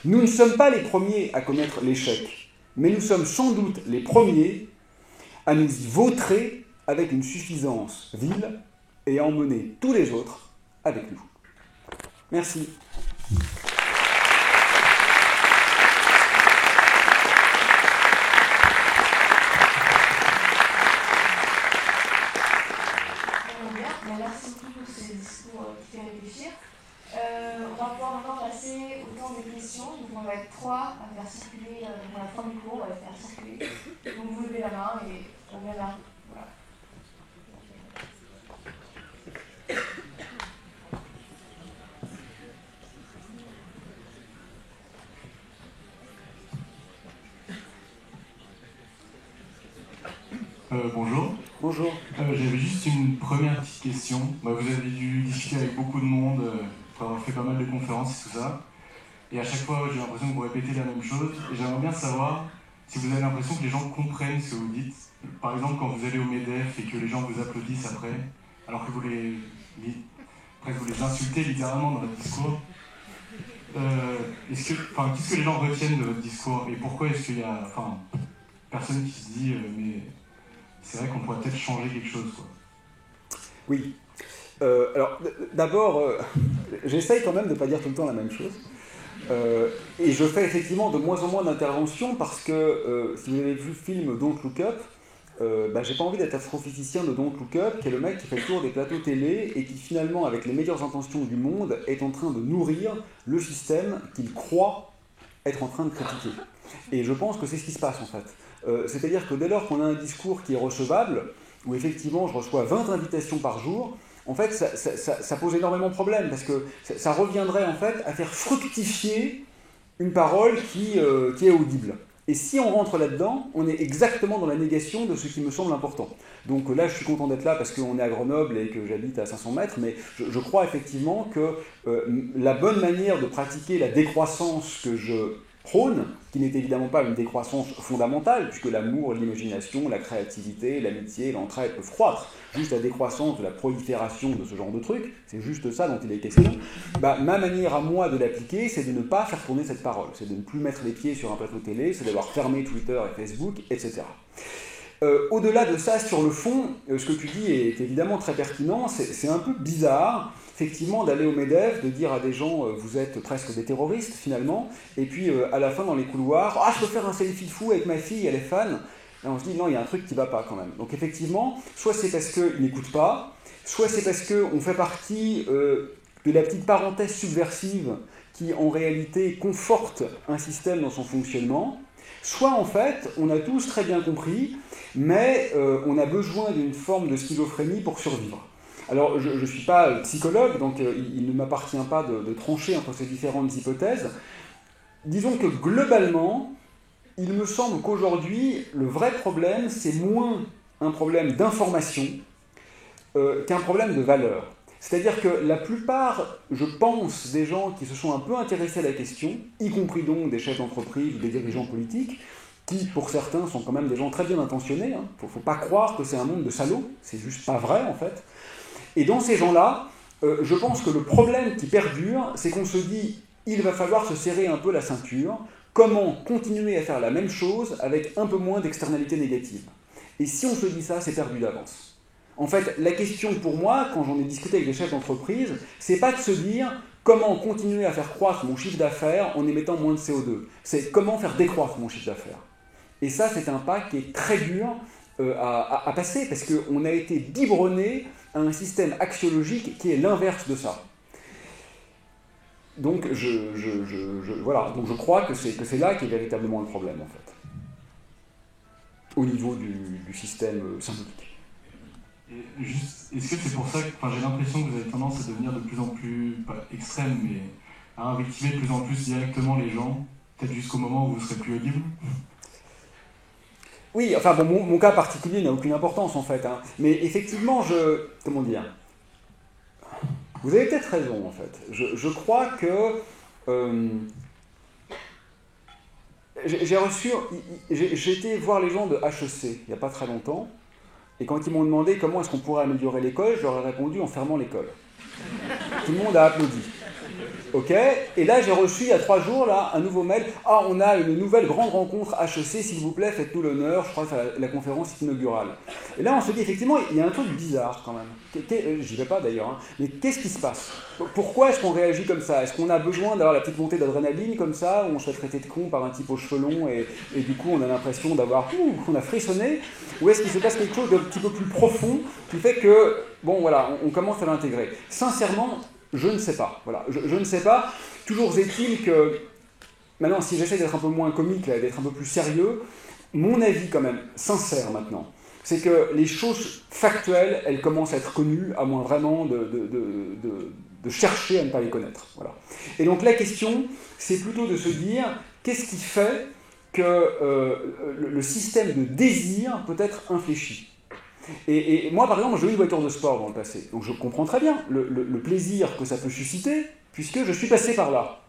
S2: Nous ne sommes pas les premiers à connaître l'échec, mais nous sommes sans doute les premiers à nous y vautrer avec une suffisance vile et à emmener tous les autres avec nous. Merci.
S1: Merci beaucoup pour ce discours qui fait réfléchir. On va pouvoir maintenant passer au temps des questions. Donc on va être 3 à faire circuler, on a 3 micros, on va les faire circuler. Donc vous levez la main et on vient là. Voilà.
S3: Bonjour.
S2: Bonjour.
S3: J'avais juste une première petite question. Vous avez dû discuter avec beaucoup de monde, avoir fait pas mal de conférences et tout ça. Et à chaque fois, j'ai l'impression que vous répétez la même chose. Et j'aimerais bien savoir si vous avez l'impression que les gens comprennent ce que vous dites. Par exemple, quand vous allez au MEDEF et que les gens vous applaudissent après, alors que vous les insultez littéralement dans votre discours. Qu'est-ce que les gens retiennent de votre discours? Et pourquoi est-ce qu'il y a personne qui se dit mais c'est vrai qu'on pourrait peut-être changer quelque chose, quoi.
S2: Oui. Alors, d'abord, j'essaye quand même de ne pas dire tout le temps la même chose. Et je fais effectivement de moins en moins d'interventions parce que, si vous avez vu le film Don't Look Up, j'ai pas envie d'être astrophysicien de Don't Look Up, qui est le mec qui fait le tour des plateaux télé et qui finalement, avec les meilleures intentions du monde, est en train de nourrir le système qu'il croit être en train de critiquer. Et je pense que c'est ce qui se passe en fait. C'est-à-dire que dès lors qu'on a un discours qui est recevable, où effectivement je reçois 20 invitations par jour, en fait ça pose énormément de problèmes, parce que ça reviendrait en fait à faire fructifier une parole qui est audible. Et si on rentre là-dedans, on est exactement dans la négation de ce qui me semble important. Donc là, je suis content d'être là parce qu'on est à Grenoble et que j'habite à 500 mètres, mais je crois effectivement que la bonne manière de pratiquer la décroissance que je prône, qui n'est évidemment pas une décroissance fondamentale, puisque l'amour, l'imagination, la créativité, l'amitié, l'entraide peuvent croître, juste la décroissance de la prolifération de ce genre de trucs, c'est juste ça dont il est question. Ma manière à moi de l'appliquer, c'est de ne pas faire tourner cette parole, c'est de ne plus mettre les pieds sur un plateau télé, c'est d'avoir fermé Twitter et Facebook, etc. Au-delà de ça, sur le fond, ce que tu dis est évidemment très pertinent, c'est un peu bizarre, effectivement, d'aller au MEDEF, de dire à des gens vous êtes presque des terroristes finalement, et puis à la fin dans les couloirs, je peux faire un selfie de fou avec ma fille, elle est fan. Et on se dit non, il y a un truc qui ne va pas quand même. Donc effectivement, soit c'est parce qu'ils n'écoutent pas, soit c'est parce qu'on fait partie de la petite parenthèse subversive qui en réalité conforte un système dans son fonctionnement, soit en fait on a tous très bien compris, mais on a besoin d'une forme de schizophrénie pour survivre. Alors, je ne suis pas psychologue, donc il ne m'appartient pas de trancher entre ces différentes hypothèses. Disons que globalement, il me semble qu'aujourd'hui, le vrai problème, c'est moins un problème d'information qu'un problème de valeur. C'est-à-dire que la plupart, je pense, des gens qui se sont un peu intéressés à la question, y compris donc des chefs d'entreprise ou des dirigeants politiques, qui, pour certains, sont quand même des gens très bien intentionnés, hein. Faut pas croire que c'est un monde de salauds, c'est juste pas vrai, en fait. Et dans ces gens-là, je pense que le problème qui perdure, c'est qu'on se dit, il va falloir se serrer un peu la ceinture, comment continuer à faire la même chose avec un peu moins d'externalités négatives. Et si on se dit ça, c'est perdu d'avance. En fait, la question pour moi, quand j'en ai discuté avec des chefs d'entreprise, c'est pas de se dire comment continuer à faire croître mon chiffre d'affaires en émettant moins de CO2. C'est comment faire décroître mon chiffre d'affaires. Et ça, c'est un pas qui est très dur à passer, parce qu'on a été biberonné à un système axiologique qui est l'inverse de ça. Donc, voilà. Donc je crois que c'est là qu'est véritablement le problème, en fait, au niveau du système symbolique.
S3: Et juste, est-ce que c'est pour ça que j'ai l'impression que vous avez tendance à devenir de plus en plus, pas extrême, mais à invectiver de plus en plus directement les gens, peut-être jusqu'au moment où vous serez plus audible?
S2: Oui, enfin bon, mon cas particulier n'a aucune importance en fait, hein. Mais effectivement, comment dire, vous avez peut-être raison en fait. Je crois que j'ai été voir les gens de HEC il n'y a pas très longtemps, et quand ils m'ont demandé comment est-ce qu'on pourrait améliorer l'école, je leur ai répondu en fermant l'école. Tout le monde a applaudi. Ok, et là j'ai reçu il y a 3 jours là, un nouveau mail. Ah, on a une nouvelle grande rencontre HEC, s'il vous plaît, faites-nous l'honneur, je crois que c'est la conférence inaugurale. Et là on se dit effectivement, il y a un truc bizarre quand même. J'y vais pas d'ailleurs, hein. Mais qu'est-ce qui se passe? Pourquoi est-ce qu'on réagit comme ça? Est-ce qu'on a besoin d'avoir la petite montée d'adrénaline comme ça, où on se fait traiter de con par un type aux cheveux longs et du coup on a l'impression d'avoir, qu'on a frissonné? Ou est-ce qu'il se passe quelque chose d'un petit peu plus profond qui fait que, bon voilà, on commence à l'intégrer? Sincèrement, je ne sais pas. Voilà. Je ne sais pas. Toujours est-il que, maintenant, si j'essaie d'être un peu moins comique, là, d'être un peu plus sérieux, mon avis quand même, sincère maintenant, c'est que les choses factuelles, elles commencent à être connues, à moins vraiment de chercher à ne pas les connaître. Voilà. Et donc la question, c'est plutôt de se dire, qu'est-ce qui fait que le système de désir peut être infléchi? Et moi, par exemple, j'ai eu une voiture de sport dans le passé, donc je comprends très bien le plaisir que ça peut susciter, puisque je suis passé par là.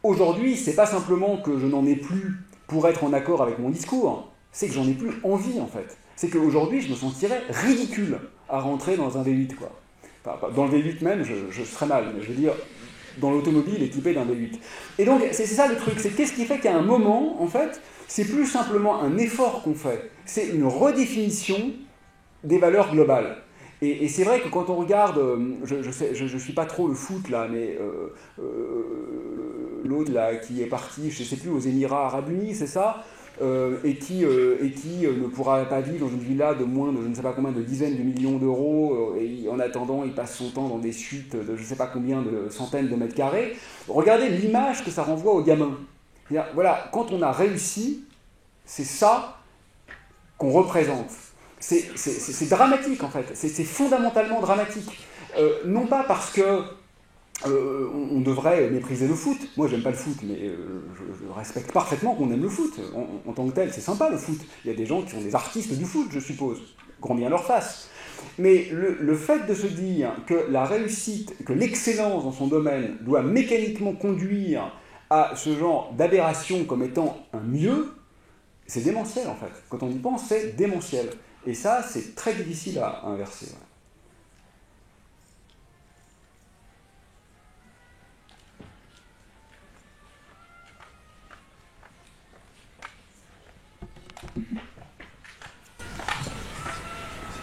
S2: Aujourd'hui, c'est pas simplement que je n'en ai plus pour être en accord avec mon discours, c'est que j'en ai plus envie, en fait. C'est qu'aujourd'hui, je me sentirais ridicule à rentrer dans un V8, quoi. Enfin, dans le V8 même, je serais mal, mais je veux dire, dans l'automobile équipé d'un V8. Et donc, c'est ça le truc, c'est qu'est-ce qui fait qu'à un moment, en fait, c'est plus simplement un effort qu'on fait, c'est une redéfinition des valeurs globales. Et c'est vrai que quand on regarde, je suis pas trop le foot là, mais l'autre là qui est parti, je sais plus, aux Émirats Arabes Unis, c'est ça, et qui ne pourra pas vivre dans une villa de moins de je ne sais pas combien de dizaines de millions d'euros, et en attendant il passe son temps dans des suites de je ne sais pas combien de centaines de mètres carrés. Regardez l'image que ça renvoie aux gamins. Voilà, quand on a réussi, c'est ça qu'on représente. C'est dramatique en fait, c'est fondamentalement dramatique. Non pas parce que on devrait mépriser le foot. Moi j'aime pas le foot, mais je respecte parfaitement qu'on aime le foot. En tant que tel, c'est sympa le foot. Il y a des gens qui sont des artistes du foot, je suppose. Grand bien leur face. Mais le fait de se dire que la réussite, que l'excellence dans son domaine doit mécaniquement conduire à ce genre d'aberration comme étant un mieux, c'est démentiel en fait. Quand on y pense, c'est démentiel. Et ça, c'est très difficile à inverser.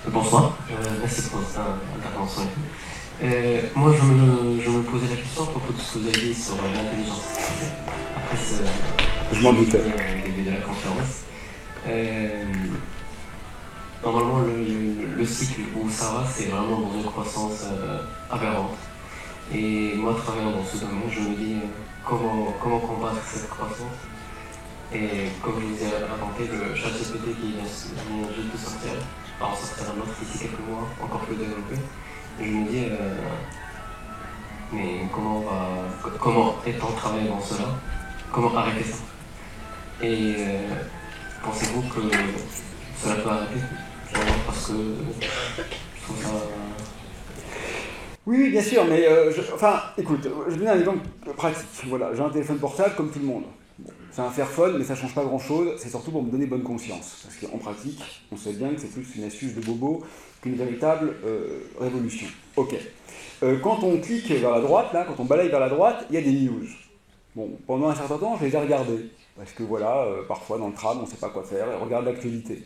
S4: Bonsoir, merci pour cette intervention. Moi, je me posais la question à propos de ce que vous avez dit sur l'intelligence artificielle. Après,
S2: je m'en doutais.
S4: Au début de la conférence. Normalement, le cycle où ça va, c'est vraiment dans une croissance aberrante. Et moi, travaillant dans ce domaine, je me dis comment combattre cette croissance. Et comme je vous ai raconté, le ChatGPT qui vient juste de sortir, alors ça sortira un autre d'ici quelques mois, encore plus développé. Je me dis, mais comment étant travailler dans cela, comment arrêter ça? Et pensez-vous que cela peut arrêter? Parce que je trouve ça...
S2: Oui, bien sûr, mais écoute, je vais donner un exemple pratique. Voilà, j'ai un téléphone portable comme tout le monde. Bon, c'est un Fairphone, mais ça ne change pas grand-chose, c'est surtout pour me donner bonne conscience. Parce qu'en pratique, on sait bien que c'est plus une astuce de bobo qu'une véritable révolution. Ok. Quand on clique vers la droite, là, quand on balaye vers la droite, il y a des news. Bon, pendant un certain temps, je les ai regardées. Parce que voilà, parfois dans le tram, on ne sait pas quoi faire, et on regarde l'actualité.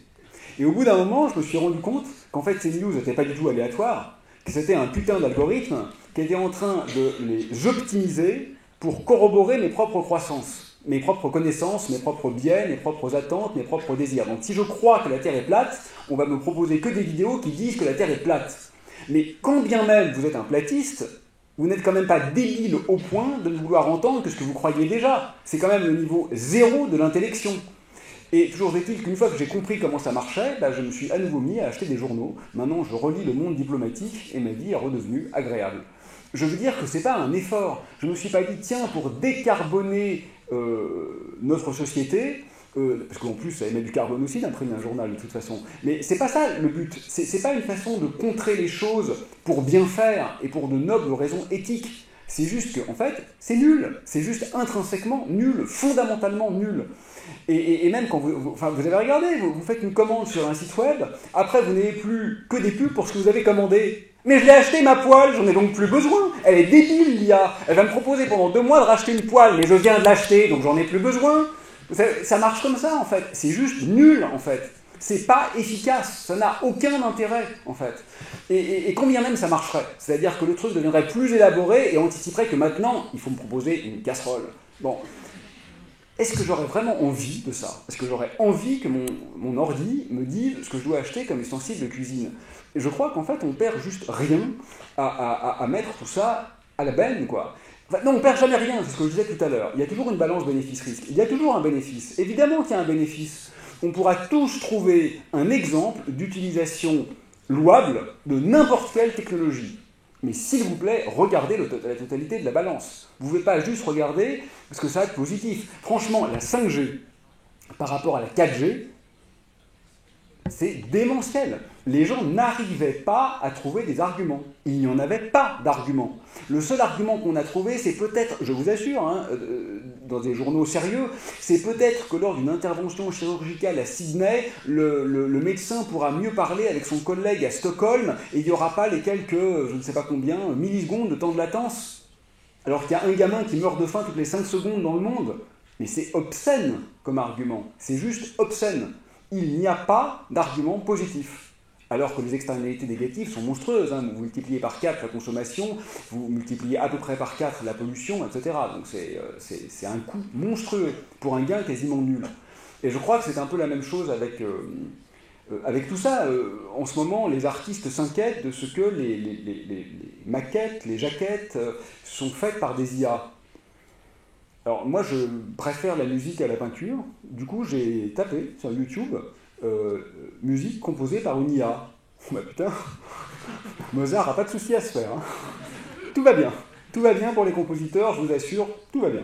S2: Et au bout d'un moment, je me suis rendu compte qu'en fait, ces news n'étaient pas du tout aléatoires, que c'était un putain d'algorithme qui était en train de les optimiser pour corroborer mes propres croissances, mes propres connaissances, mes propres biais, mes propres attentes, mes propres désirs. Donc si je crois que la Terre est plate, on va me proposer que des vidéos qui disent que la Terre est plate. Mais quand bien même vous êtes un platiste, vous n'êtes quand même pas débile au point de ne vouloir entendre que ce que vous croyez déjà. C'est quand même le niveau zéro de l'intellection. Et toujours est-il qu'une fois que j'ai compris comment ça marchait, je me suis à nouveau mis à acheter des journaux. Maintenant, je relis Le Monde diplomatique et ma vie est redevenue agréable. Je veux dire que ce n'est pas un effort. Je ne me suis pas dit, tiens, pour décarboner notre société, parce qu'en plus, ça émet du carbone aussi d'imprimer un journal de toute façon. Mais c'est pas ça le but. C'est pas une façon de contrer les choses pour bien faire et pour de nobles raisons éthiques. C'est juste que, en fait, c'est nul. C'est juste intrinsèquement nul, fondamentalement nul. Et même quand vous avez regardé, vous faites une commande sur un site web, après vous n'avez plus que des pubs pour ce que vous avez commandé. Mais je l'ai acheté ma poêle, j'en ai donc plus besoin. Elle est débile, l'IA. Elle va me proposer pendant 2 mois de racheter une poêle, mais je viens de l'acheter, donc j'en ai plus besoin. Ça marche comme ça, en fait. C'est juste nul, en fait. C'est pas efficace, ça n'a aucun intérêt, en fait. Et combien même ça marcherait. C'est-à-dire que le truc deviendrait plus élaboré et anticiperait que maintenant, il faut me proposer une casserole. Bon. Est-ce que j'aurais vraiment envie de ça? Est-ce que j'aurais envie que mon ordi me dise ce que je dois acheter comme ustensile de cuisine? Et je crois qu'en fait, on perd juste rien à mettre tout ça à la benne, quoi. Enfin, non, on perd jamais rien, c'est ce que je disais tout à l'heure. Il y a toujours une balance bénéfice-risque. Il y a toujours un bénéfice. Évidemment qu'il y a un bénéfice. On pourra tous trouver un exemple d'utilisation louable de n'importe quelle technologie. Mais s'il vous plaît, regardez la totalité de la balance. Vous ne pouvez pas juste regarder ce que ça a de positif. Franchement, la 5G par rapport à la 4G, c'est démentiel. Les gens n'arrivaient pas à trouver des arguments. Il n'y en avait pas d'arguments. Le seul argument qu'on a trouvé, c'est peut-être, je vous assure, dans des journaux sérieux, c'est peut-être que lors d'une intervention chirurgicale à Sydney, le médecin pourra mieux parler avec son collègue à Stockholm et il n'y aura pas les quelques, je ne sais pas combien, millisecondes de temps de latence. Alors qu'il y a un gamin qui meurt de faim toutes les 5 secondes dans le monde. Mais c'est obscène comme argument. C'est juste obscène. Il n'y a pas d'argument positif. Alors que les externalités négatives sont monstrueuses. Vous multipliez par 4 la consommation, vous multipliez à peu près par 4 la pollution, etc. Donc c'est un coût monstrueux pour un gain quasiment nul. Et je crois que c'est un peu la même chose avec tout ça. En ce moment, les artistes s'inquiètent de ce que les maquettes, les jaquettes sont faites par des IA. Alors moi je préfère la musique à la peinture, du coup j'ai tapé sur YouTube musique composée par une IA. Bah putain, Mozart n'a pas de souci à se faire. Tout va bien pour les compositeurs, je vous assure, tout va bien.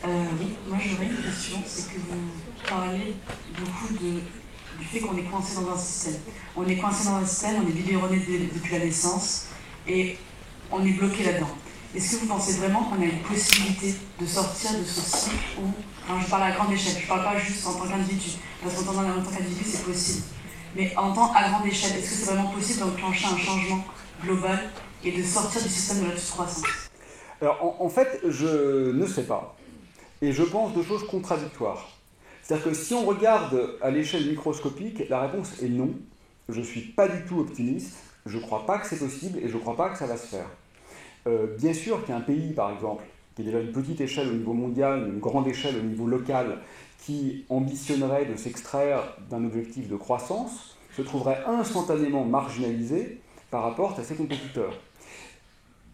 S5: Oui, moi j'aurais une question, c'est que vous parlez beaucoup du fait qu'on est coincé dans un système. On est coincé dans un système, on est biberonné depuis la naissance, et on est bloqué là-dedans. Est-ce que vous pensez vraiment qu'on a une possibilité de sortir de ce cycle où, je parle à grande échelle, je ne parle pas juste en tant qu'individu, parce qu'en tant qu'individu c'est possible, mais à grande échelle, est-ce que c'est vraiment possible d'enclencher un changement global et de sortir du système de la croissance?
S2: Alors en fait, je ne sais pas. Et je pense de choses contradictoires. C'est-à-dire que si on regarde à l'échelle microscopique, la réponse est non. Je ne suis pas du tout optimiste, je ne crois pas que c'est possible et je ne crois pas que ça va se faire. Bien sûr qu'un pays, par exemple, qui est déjà une petite échelle au niveau mondial, une grande échelle au niveau local, qui ambitionnerait de s'extraire d'un objectif de croissance, se trouverait instantanément marginalisé par rapport à ses compétiteurs.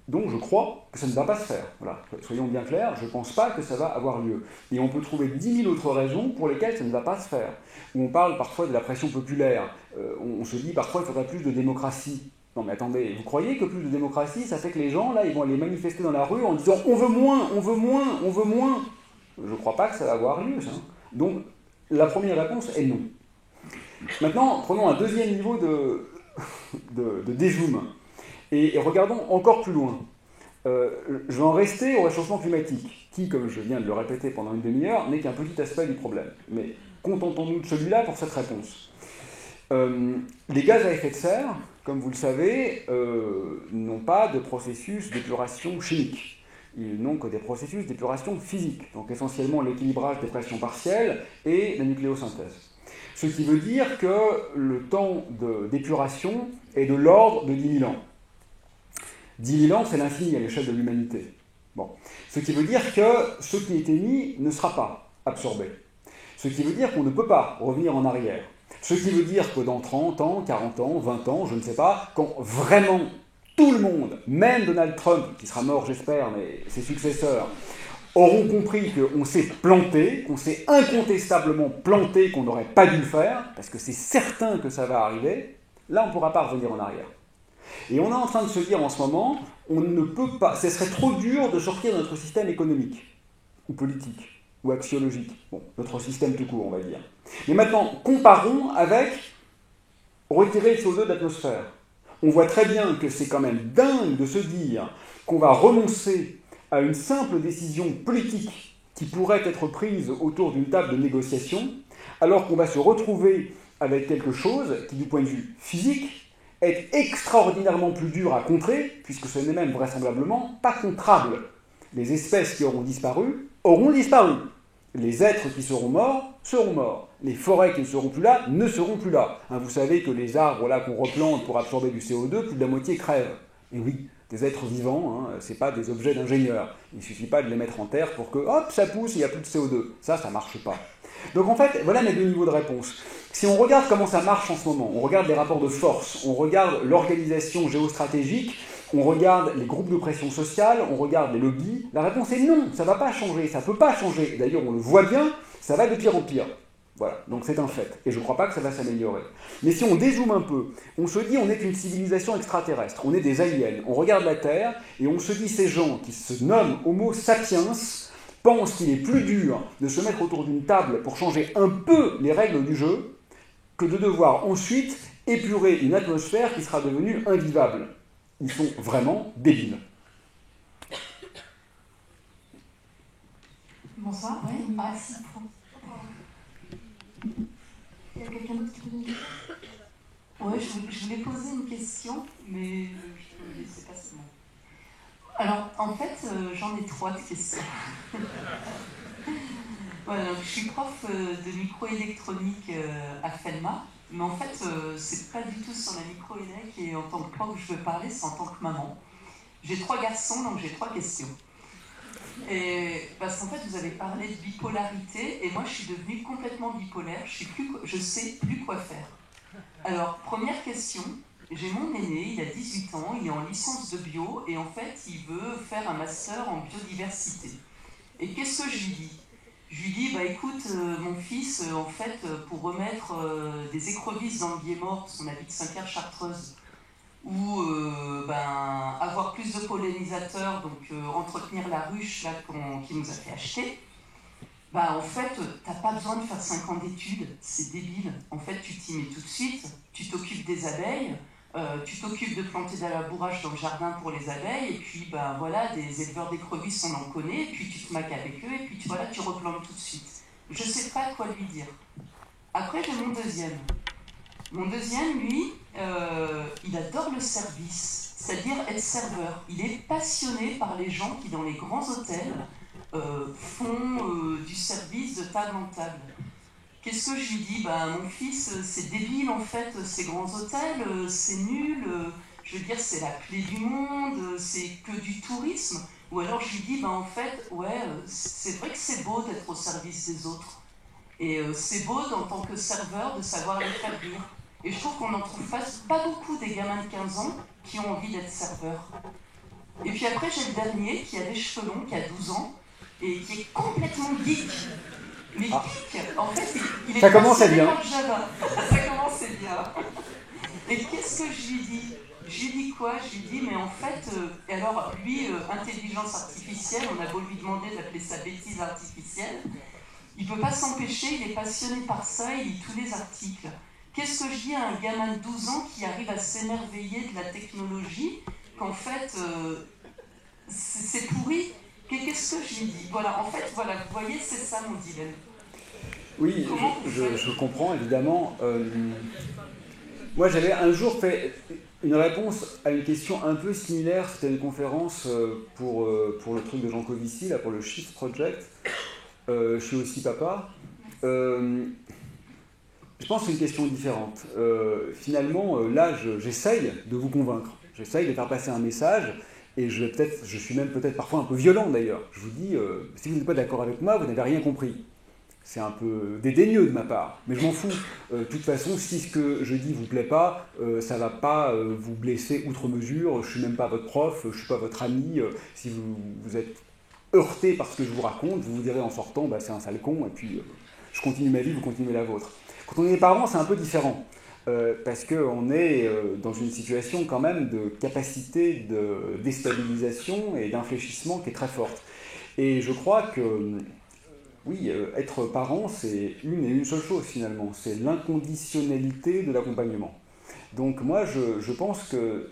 S2: Donc je crois que ça ne va pas se faire. Voilà. Soyons bien clairs, je ne pense pas que ça va avoir lieu. Et on peut trouver 10 000 autres raisons pour lesquelles ça ne va pas se faire. Où on parle parfois de la pression populaire. On se dit parfois qu'il faudrait plus de démocratie. Non mais attendez, vous croyez que plus de démocratie, ça fait que les gens, là, ils vont aller manifester dans la rue en disant « on veut moins, on veut moins, on veut moins ». Je ne crois pas que ça va avoir lieu, ça. Donc la première réponse est non. Maintenant, prenons un deuxième niveau de dézoom. Et regardons encore plus loin. Je vais en rester au réchauffement climatique, qui, comme je viens de le répéter pendant une demi-heure, n'est qu'un petit aspect du problème. Mais contentons-nous de celui-là pour cette réponse. Les gaz à effet de serre, comme vous le savez, n'ont pas de processus d'épuration chimique. Ils n'ont que des processus d'épuration physique, donc essentiellement l'équilibrage des pressions partielles et la nucléosynthèse. Ce qui veut dire que le temps d'épuration est de l'ordre de 10 000 ans. 10 000 ans, c'est l'infini à l'échelle de l'humanité. Bon. Ce qui veut dire que ce qui est émis ne sera pas absorbé. Ce qui veut dire qu'on ne peut pas revenir en arrière. Ce qui veut dire que dans 30 ans, 40 ans, 20 ans, je ne sais pas, quand vraiment tout le monde, même Donald Trump, qui sera mort j'espère, mais ses successeurs, auront compris qu'on s'est planté, qu'on s'est incontestablement planté, qu'on n'aurait pas dû le faire, parce que c'est certain que ça va arriver, là on ne pourra pas revenir en arrière. Et on est en train de se dire en ce moment, on ne peut pas, ce serait trop dur de sortir de notre système économique, ou politique, ou axiologique, bon, notre système tout court on va dire. Mais maintenant, comparons avec retirer le CO2 de l'atmosphère. On voit très bien que c'est quand même dingue de se dire qu'on va renoncer à une simple décision politique qui pourrait être prise autour d'une table de négociation, alors qu'on va se retrouver avec quelque chose qui, du point de vue physique, est extraordinairement plus dur à contrer, puisque ce n'est même vraisemblablement pas contrable. Les espèces qui auront disparu. Les êtres qui seront morts. Les forêts qui ne seront plus là ne seront plus là. Vous savez que les arbres là qu'on replante pour absorber du CO2, plus de la moitié crèvent. Et oui, des êtres vivants, ce n'est pas des objets d'ingénieurs. Il ne suffit pas de les mettre en terre pour que, hop, ça pousse, il n'y a plus de CO2. Ça ne marche pas. Donc en fait, voilà mes deux niveaux de réponse. Si on regarde comment ça marche en ce moment, on regarde les rapports de force, on regarde l'organisation géostratégique, on regarde les groupes de pression sociale, on regarde les lobbies, la réponse est non, ça ne va pas changer, ça ne peut pas changer. D'ailleurs, on le voit bien, ça va de pire en pire. Voilà, donc c'est un fait. Et je ne crois pas que ça va s'améliorer. Mais si on dézoome un peu, on se dit on est une civilisation extraterrestre, on est des aliens, on regarde la Terre et on se dit ces gens qui se nomment Homo sapiens pensent qu'il est plus dur de se mettre autour d'une table pour changer un peu les règles du jeu que de devoir ensuite épurer une atmosphère qui sera devenue invivable. Ils sont vraiment débiles.
S5: Bonsoir, oui. Ah, si. Il y a quelqu'un d'autre qui peut nous dire? Ouais, je voulais poser une question, mais je peux le laisser passer. Alors, en fait, j'en ai 3 de questions. Voilà, je suis prof de microélectronique à FELMA, mais en fait, c'est pas du tout sur la microélec et en tant que prof que je veux parler, c'est en tant que maman. J'ai 3 garçons, donc j'ai 3 questions. Et parce qu'en fait, vous avez parlé de bipolarité, et moi, je suis devenue complètement bipolaire. Je sais plus quoi faire. Alors, première question. J'ai mon aîné, il a 18 ans, il est en licence de bio, et en fait, il veut faire un master en biodiversité. Et qu'est-ce que je lui dis? Je lui dis, bah écoute, mon fils, en fait, pour remettre des écrevisses dans le Biémort, parce qu'on habite Saint-Pierre-Chartreuse, ou avoir plus de pollinisateurs, donc entretenir la ruche là, qui nous a fait acheter, en fait, t'as pas besoin de faire 5 ans d'études, c'est débile. En fait, tu t'y mets tout de suite, tu t'occupes des abeilles, tu t'occupes de planter de la bourrache dans le jardin pour les abeilles, et puis voilà, des éleveurs d'écrevisses, on en connaît, et puis tu te maques avec eux, et puis tu replantes tout de suite. Je sais pas quoi lui dire. Après, j'ai mon deuxième. Mon deuxième, lui, il adore le service, c'est-à-dire être serveur. Il est passionné par les gens qui, dans les grands hôtels, font du service de table en table. Qu'est-ce que je lui dis? Mon fils, c'est débile en fait, ces grands hôtels, c'est nul, je veux dire, c'est la clé du monde, c'est que du tourisme. Ou alors je lui dis, en fait, ouais, c'est vrai que c'est beau d'être au service des autres. Et c'est beau, en tant que serveur, de savoir les faire rire. Et je trouve qu'on n'en trouve pas beaucoup des gamins de 15 ans qui ont envie d'être serveurs. Et puis après, j'ai le dernier qui a des cheveux longs, qui a 12 ans, et qui est complètement geek. Mais geek, en fait, il est
S2: ça commençait bien.
S5: Java. Ça commençait bien. Et qu'est-ce que je lui dis? Je lui dis quoi? Je lui dis, mais en fait, et alors lui, intelligence artificielle, on a beau lui demander d'appeler ça bêtise artificielle, il ne peut pas s'empêcher, il est passionné par ça, il lit tous les articles. Qu'est-ce que je dis à un gamin de 12 ans qui arrive à s'émerveiller de la technologie, qu'en fait, c'est pourri? Qu'est-ce que je lui dis? Voilà, en fait, voilà, vous voyez, c'est ça mon dilemme.
S2: Oui, je comprends, évidemment. Moi, j'avais un jour fait une réponse à une question un peu similaire. C'était une conférence pour le truc de Jean Covici, là, pour le Shift Project. Je suis aussi papa. Je pense que c'est une question différente. Finalement, là, j'essaye de vous convaincre. J'essaye de faire passer un message. Et je suis même peut-être parfois un peu violent d'ailleurs. Je vous dis, si vous n'êtes pas d'accord avec moi, vous n'avez rien compris. C'est un peu dédaigneux de ma part, mais je m'en fous. De toute façon, si ce que je dis vous plaît pas, ça va pas vous blesser outre mesure. Je suis même pas votre prof, je suis pas votre ami. Si vous êtes heurté par ce que je vous raconte, vous vous direz en sortant, bah, c'est un sale con, et puis je continue ma vie, vous continuez la vôtre. Quand on est parents, c'est un peu différent. Parce qu'on est dans une situation quand même de capacité de déstabilisation et d'infléchissement qui est très forte. Et je crois que, oui, être parent, c'est une et une seule chose finalement, c'est l'inconditionnalité de l'accompagnement. Donc moi, je pense que,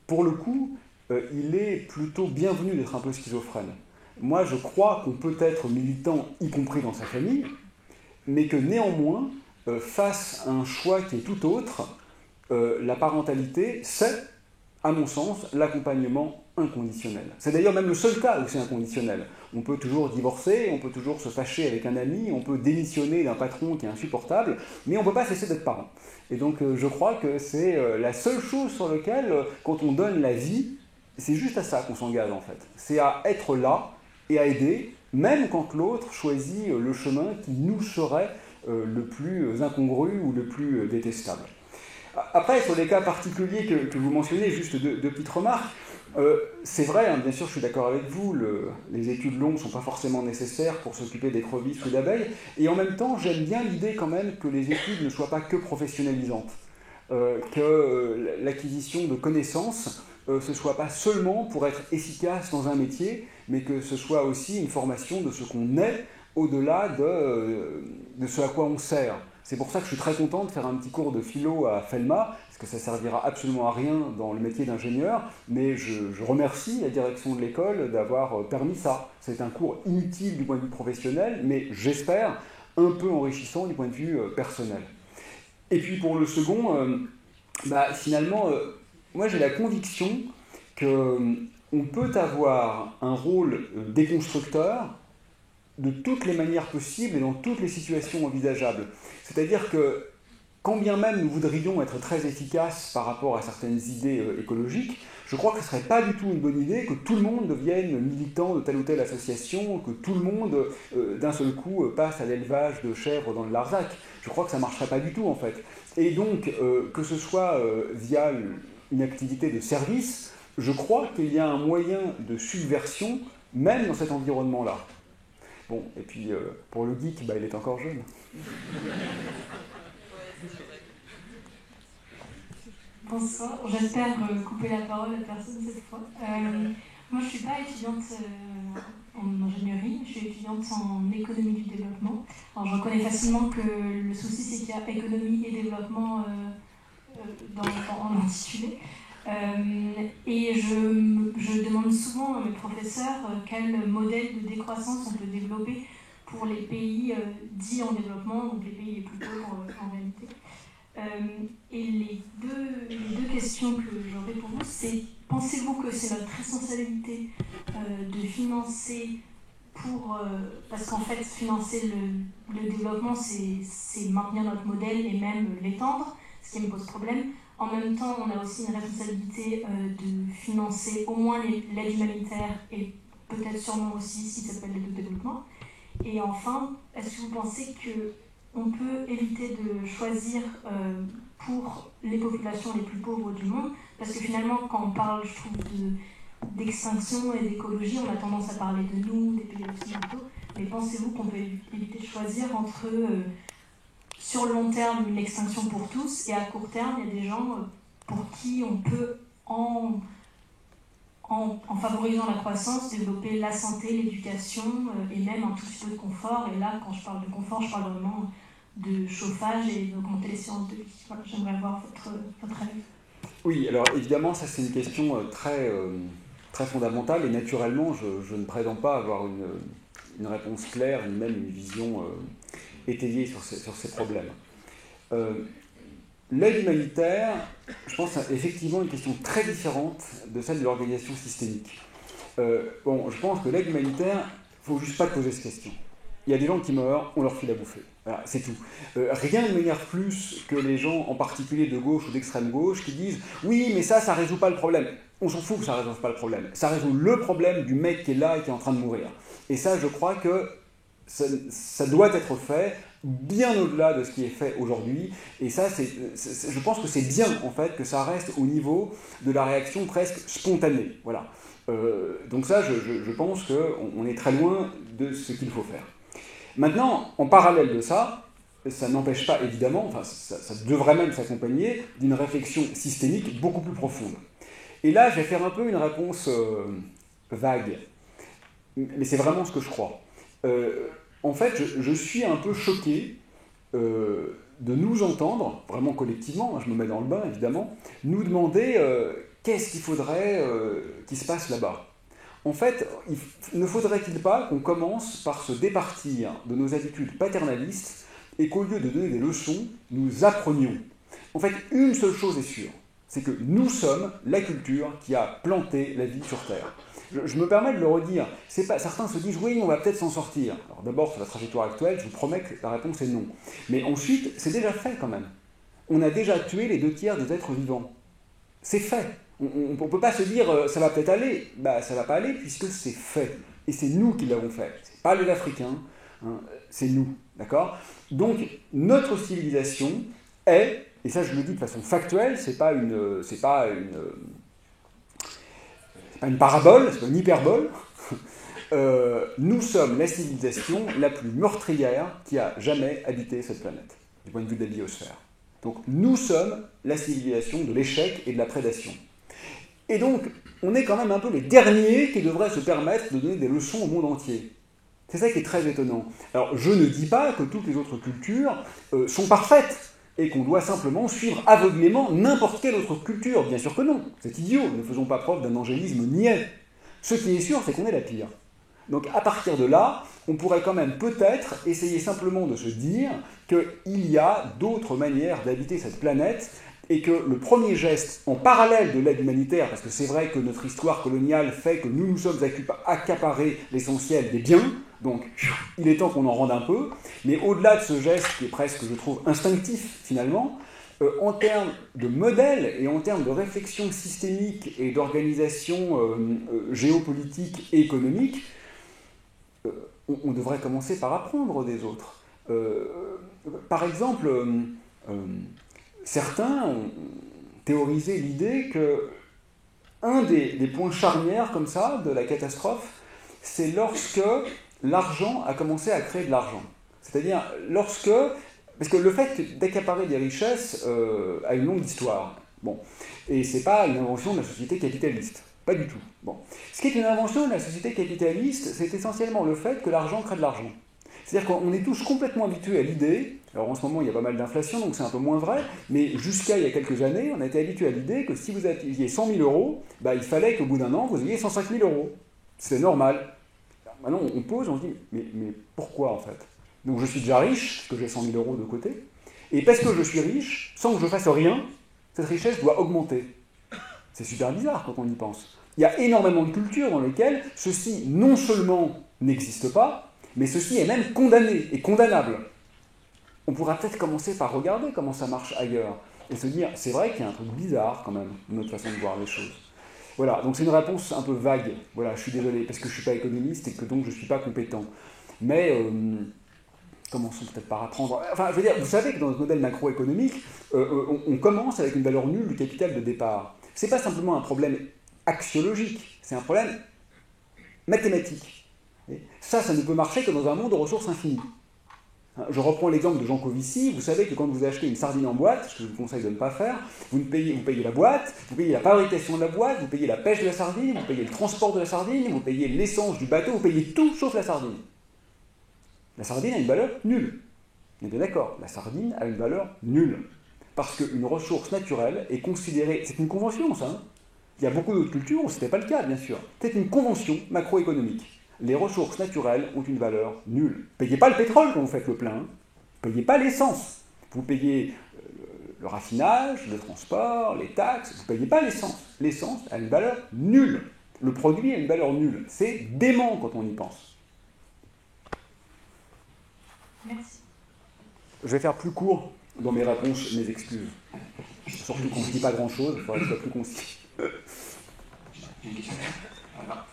S2: pour le coup, il est plutôt bienvenu d'être un peu schizophrène. Moi, je crois qu'on peut être militant, y compris dans sa famille, mais que néanmoins, face à un choix qui est tout autre, la parentalité, c'est, à mon sens, l'accompagnement inconditionnel. C'est d'ailleurs même le seul cas où c'est inconditionnel. On peut toujours divorcer, on peut toujours se fâcher avec un ami, on peut démissionner d'un patron qui est insupportable, mais on ne peut pas cesser d'être parent. Et donc je crois que c'est la seule chose sur laquelle, quand on donne la vie, c'est juste à ça qu'on s'engage en fait. C'est à être là et à aider, même quand l'autre choisit le chemin qui nous serait le plus incongru ou le plus détestable. Après, sur les cas particuliers que vous mentionnez, juste deux petites remarques. C'est vrai, hein, bien sûr, je suis d'accord avec vous, les études longues ne sont pas forcément nécessaires pour s'occuper d'écrevisses ou d'abeilles, et en même temps, j'aime bien l'idée quand même que les études ne soient pas que professionnalisantes, que l'acquisition de connaissances, ce ne soit pas seulement pour être efficace dans un métier, mais que ce soit aussi une formation de ce qu'on est, au-delà de ce à quoi on sert. C'est pour ça que je suis très content de faire un petit cours de philo à Felma, parce que ça ne servira absolument à rien dans le métier d'ingénieur, mais je remercie la direction de l'école d'avoir permis ça. C'est un cours inutile du point de vue professionnel, mais j'espère un peu enrichissant du point de vue personnel. Et puis pour le second, finalement, moi j'ai la conviction qu'on peut avoir un rôle déconstructeur de toutes les manières possibles et dans toutes les situations envisageables. C'est-à-dire que, quand bien même nous voudrions être très efficaces par rapport à certaines idées écologiques, je crois que ce ne serait pas du tout une bonne idée que tout le monde devienne militant de telle ou telle association, que tout le monde, d'un seul coup, passe à l'élevage de chèvres dans le Larzac. Je crois que ça ne marcherait pas du tout, en fait. Et donc, que ce soit via une activité de service, je crois qu'il y a un moyen de subversion, même dans cet environnement-là. Bon, et puis pour le geek, il est encore jeune.
S5: Bonsoir, j'espère couper la parole à personne cette fois. Moi, je ne suis pas étudiante en ingénierie, je suis étudiante en économie du développement. Alors, je reconnais facilement que le souci, c'est qu'il y a économie et développement en intitulé. Et je demande souvent à mes professeurs quel modèle de décroissance on peut développer pour les pays dits en développement, donc les pays les plus pauvres en réalité. Et les deux questions que j'aurais pour vous, c'est pensez-vous que c'est notre responsabilité de financer parce qu'en fait financer le développement c'est maintenir notre modèle et même l'étendre, ce qui me pose problème. En même temps, on a aussi une responsabilité de financer au moins l'aide humanitaire et peut-être sûrement aussi ce qui s'appelle l'aide au développement. Et enfin, est-ce que vous pensez qu'on peut éviter de choisir pour les populations les plus pauvres du monde? Parce que finalement, quand on parle, je trouve, d'extinction et d'écologie, on a tendance à parler de nous, des pays occidentaux. Mais pensez-vous qu'on peut éviter de choisir entre... sur le long terme, une extinction pour tous, et à court terme, il y a des gens pour qui on peut, en favorisant la croissance, développer la santé, l'éducation et même un tout petit peu de confort. Et là, quand je parle de confort, je parle vraiment de chauffage et d'augmenter les séances de vie. Voilà, j'aimerais avoir votre avis.
S2: Oui, alors évidemment, ça c'est une question très, très fondamentale et naturellement, je ne prétends pas avoir une réponse claire, ni même une vision... étayé sur ces problèmes. l'aide humanitaire, je pense, c'est effectivement une question très différente de celle de l'organisation systémique. Je pense que l'aide humanitaire, il ne faut juste pas poser cette question. Il y a des gens qui meurent, on leur file à bouffer. Voilà, c'est tout. Rien ne m'énerve plus que les gens, en particulier de gauche ou d'extrême gauche, qui disent « Oui, mais ça ne résout pas le problème ». On s'en fout que ça ne résolve pas le problème. Ça résout le problème du mec qui est là et qui est en train de mourir. Et ça, je crois que ça doit être fait bien au-delà de ce qui est fait aujourd'hui. Et ça, je pense que c'est bien, en fait, que ça reste au niveau de la réaction presque spontanée. Voilà. Donc ça, je pense qu'on est très loin de ce qu'il faut faire. Maintenant, en parallèle de ça, ça n'empêche pas, évidemment, enfin, ça devrait même s'accompagner d'une réflexion systémique beaucoup plus profonde. Et là, je vais faire un peu une réponse vague, mais c'est vraiment ce que je crois. En fait, je suis un peu choqué de nous entendre, vraiment collectivement, je me mets dans le bain évidemment, nous demander qu'est-ce qu'il faudrait qu'il se passe là-bas. En fait, ne faudrait-il pas qu'on commence par se départir de nos attitudes paternalistes et qu'au lieu de donner des leçons, nous apprenions. En fait, une seule chose est sûre, c'est que nous sommes la culture qui a planté la vie sur Terre. Je me permets de le redire. Certains se disent « oui, on va peut-être s'en sortir ». Alors d'abord, sur la trajectoire actuelle, je vous promets que la réponse est non. Mais ensuite, c'est déjà fait quand même. On a déjà tué les 2/3 des êtres vivants. C'est fait. On ne peut pas se dire « ça va peut-être aller ». Bah, ça ne va pas aller puisque c'est fait. Et c'est nous qui l'avons fait. Ce n'est pas les Africains, hein, c'est nous. D'accord ? Donc, notre civilisation est, et ça je le dis de façon factuelle, c'est pas une parabole, c'est pas une hyperbole, nous sommes la civilisation la plus meurtrière qui a jamais habité cette planète, du point de vue de la biosphère. Donc nous sommes la civilisation de l'échec et de la prédation. Et donc, on est quand même un peu les derniers qui devraient se permettre de donner des leçons au monde entier. C'est ça qui est très étonnant. Alors, je ne dis pas que toutes les autres cultures sont parfaites et qu'on doit simplement suivre aveuglément n'importe quelle autre culture. Bien sûr que non, c'est idiot, ne faisons pas preuve d'un angélisme niais. Ce qui est sûr, c'est qu'on est la pire. Donc à partir de là, on pourrait quand même peut-être essayer simplement de se dire qu'il y a d'autres manières d'habiter cette planète et que le premier geste, en parallèle de l'aide humanitaire, parce que c'est vrai que notre histoire coloniale fait que nous nous sommes accaparés l'essentiel des biens, donc il est temps qu'on en rende un peu, mais au-delà de ce geste qui est presque, je trouve, instinctif finalement, en termes de modèle et en termes de réflexion systémique et d'organisation géopolitique et économique, on devrait commencer par apprendre des autres. Par exemple, certains ont théorisé l'idée que un des points charnières comme ça de la catastrophe, c'est lorsque l'argent a commencé à créer de l'argent. C'est-à-dire lorsque... Parce que le fait d'accaparer des richesses a une longue histoire. Bon. Et ce n'est pas une invention de la société capitaliste. Pas du tout. Bon. Ce qui est une invention de la société capitaliste, c'est essentiellement le fait que l'argent crée de l'argent. C'est-à-dire qu'on est tous complètement habitués à l'idée, alors en ce moment il y a pas mal d'inflation, donc c'est un peu moins vrai, mais jusqu'à il y a quelques années, on a été habitués à l'idée que si vous aviez 100 000 euros, bah, il fallait qu'au bout d'un an, vous ayez 105 000 euros. C'est normal. Maintenant, on pose, on se dit, mais pourquoi en fait ? Donc je suis déjà riche, parce que j'ai 100 000 euros de côté, et parce que je suis riche, sans que je fasse rien, cette richesse doit augmenter. C'est super bizarre quand on y pense. Il y a énormément de cultures dans lesquelles ceci non seulement n'existe pas, mais ceci est même condamné et condamnable. On pourra peut-être commencer par regarder comment ça marche ailleurs, et se dire, c'est vrai qu'il y a un truc bizarre quand même, dans notre façon de voir les choses. Voilà, donc c'est une réponse un peu vague. Voilà, je suis désolé, parce que je ne suis pas économiste et que donc je ne suis pas compétent. Mais... commençons peut-être par apprendre... Enfin, je veux dire, vous savez que dans notre modèle macroéconomique, on commence avec une valeur nulle du capital de départ. Ce n'est pas simplement un problème axiologique, c'est un problème mathématique. Et ça ne peut marcher que dans un monde de ressources infinies. Je reprends l'exemple de Jean Covici. Vous savez que quand vous achetez une sardine en boîte, ce que je vous conseille de ne pas faire, vous payez la boîte, vous payez la fabrication de la boîte, vous payez la pêche de la sardine, vous payez le transport de la sardine, vous payez l'essence du bateau, vous payez tout sauf la sardine. La sardine a une valeur nulle. On est bien d'accord, la sardine a une valeur nulle. Parce qu'une ressource naturelle est considérée... C'est une convention, ça. Hein. Il y a beaucoup d'autres cultures où ce n'était pas le cas, bien sûr. C'est une convention macroéconomique. Les ressources naturelles ont une valeur nulle. Ne payez pas le pétrole quand vous faites le plein. Ne payez pas l'essence. Vous payez le raffinage, le transport, les taxes, vous ne payez pas l'essence. L'essence a une valeur nulle. Le produit a une valeur nulle. C'est dément quand on y pense.
S5: Merci.
S2: Je vais faire plus court dans mes réponses, mes excuses. Surtout qu'on ne dit pas grand-chose, il faudrait que ce soit plus concis.
S6: J'ai une question. Voilà.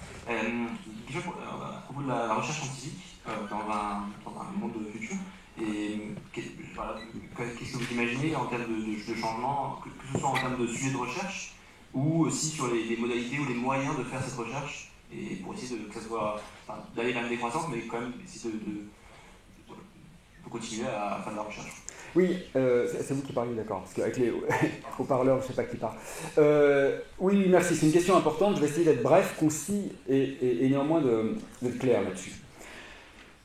S6: Question à propos de la recherche scientifique dans un monde futur. Et voilà, qu'est-ce que vous imaginez en termes de changement, que ce soit en termes de sujet de recherche ou aussi sur les modalités ou les moyens de faire cette recherche, et pour essayer que ça soit, enfin, d'aller vers une décroissance, mais quand même essayer de continuer à faire de la recherche.
S2: Oui, c'est vous qui parlez, d'accord, parce qu'avec les haut-parleurs, je ne sais pas qui parle. Oui, merci, c'est une question importante, je vais essayer d'être bref, concis et néanmoins d'être clair là-dessus.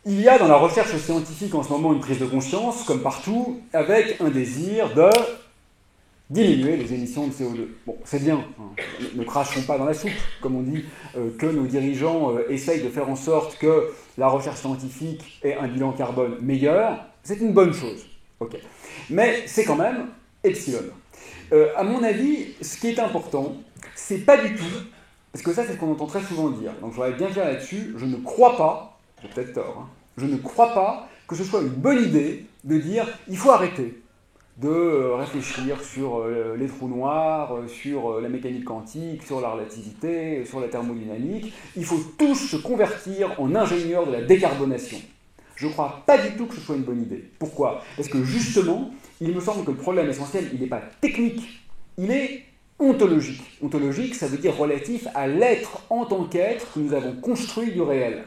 S2: Il y a dans la recherche scientifique en ce moment une prise de conscience, comme partout, avec un désir de diminuer les émissions de CO2. Bon, c'est bien, hein. Ne crachons pas dans la soupe, comme on dit, que nos dirigeants essayent de faire en sorte que la recherche scientifique ait un bilan carbone meilleur, c'est une bonne chose. Okay. Mais c'est quand même epsilon. À mon avis, ce qui est important, c'est pas du tout, parce que ça c'est ce qu'on entend très souvent dire, donc je voudrais bien dire là-dessus, je ne crois pas, j'ai peut-être tort, hein, je ne crois pas que ce soit une bonne idée de dire il faut arrêter de réfléchir sur les trous noirs, sur la mécanique quantique, sur la relativité, sur la thermodynamique, il faut tous se convertir en ingénieurs de la décarbonation. Je ne crois pas du tout que ce soit une bonne idée. Pourquoi ? Parce que justement, il me semble que le problème essentiel, il n'est pas technique, il est ontologique. Ontologique, ça veut dire relatif à l'être en tant qu'être que nous avons construit du réel.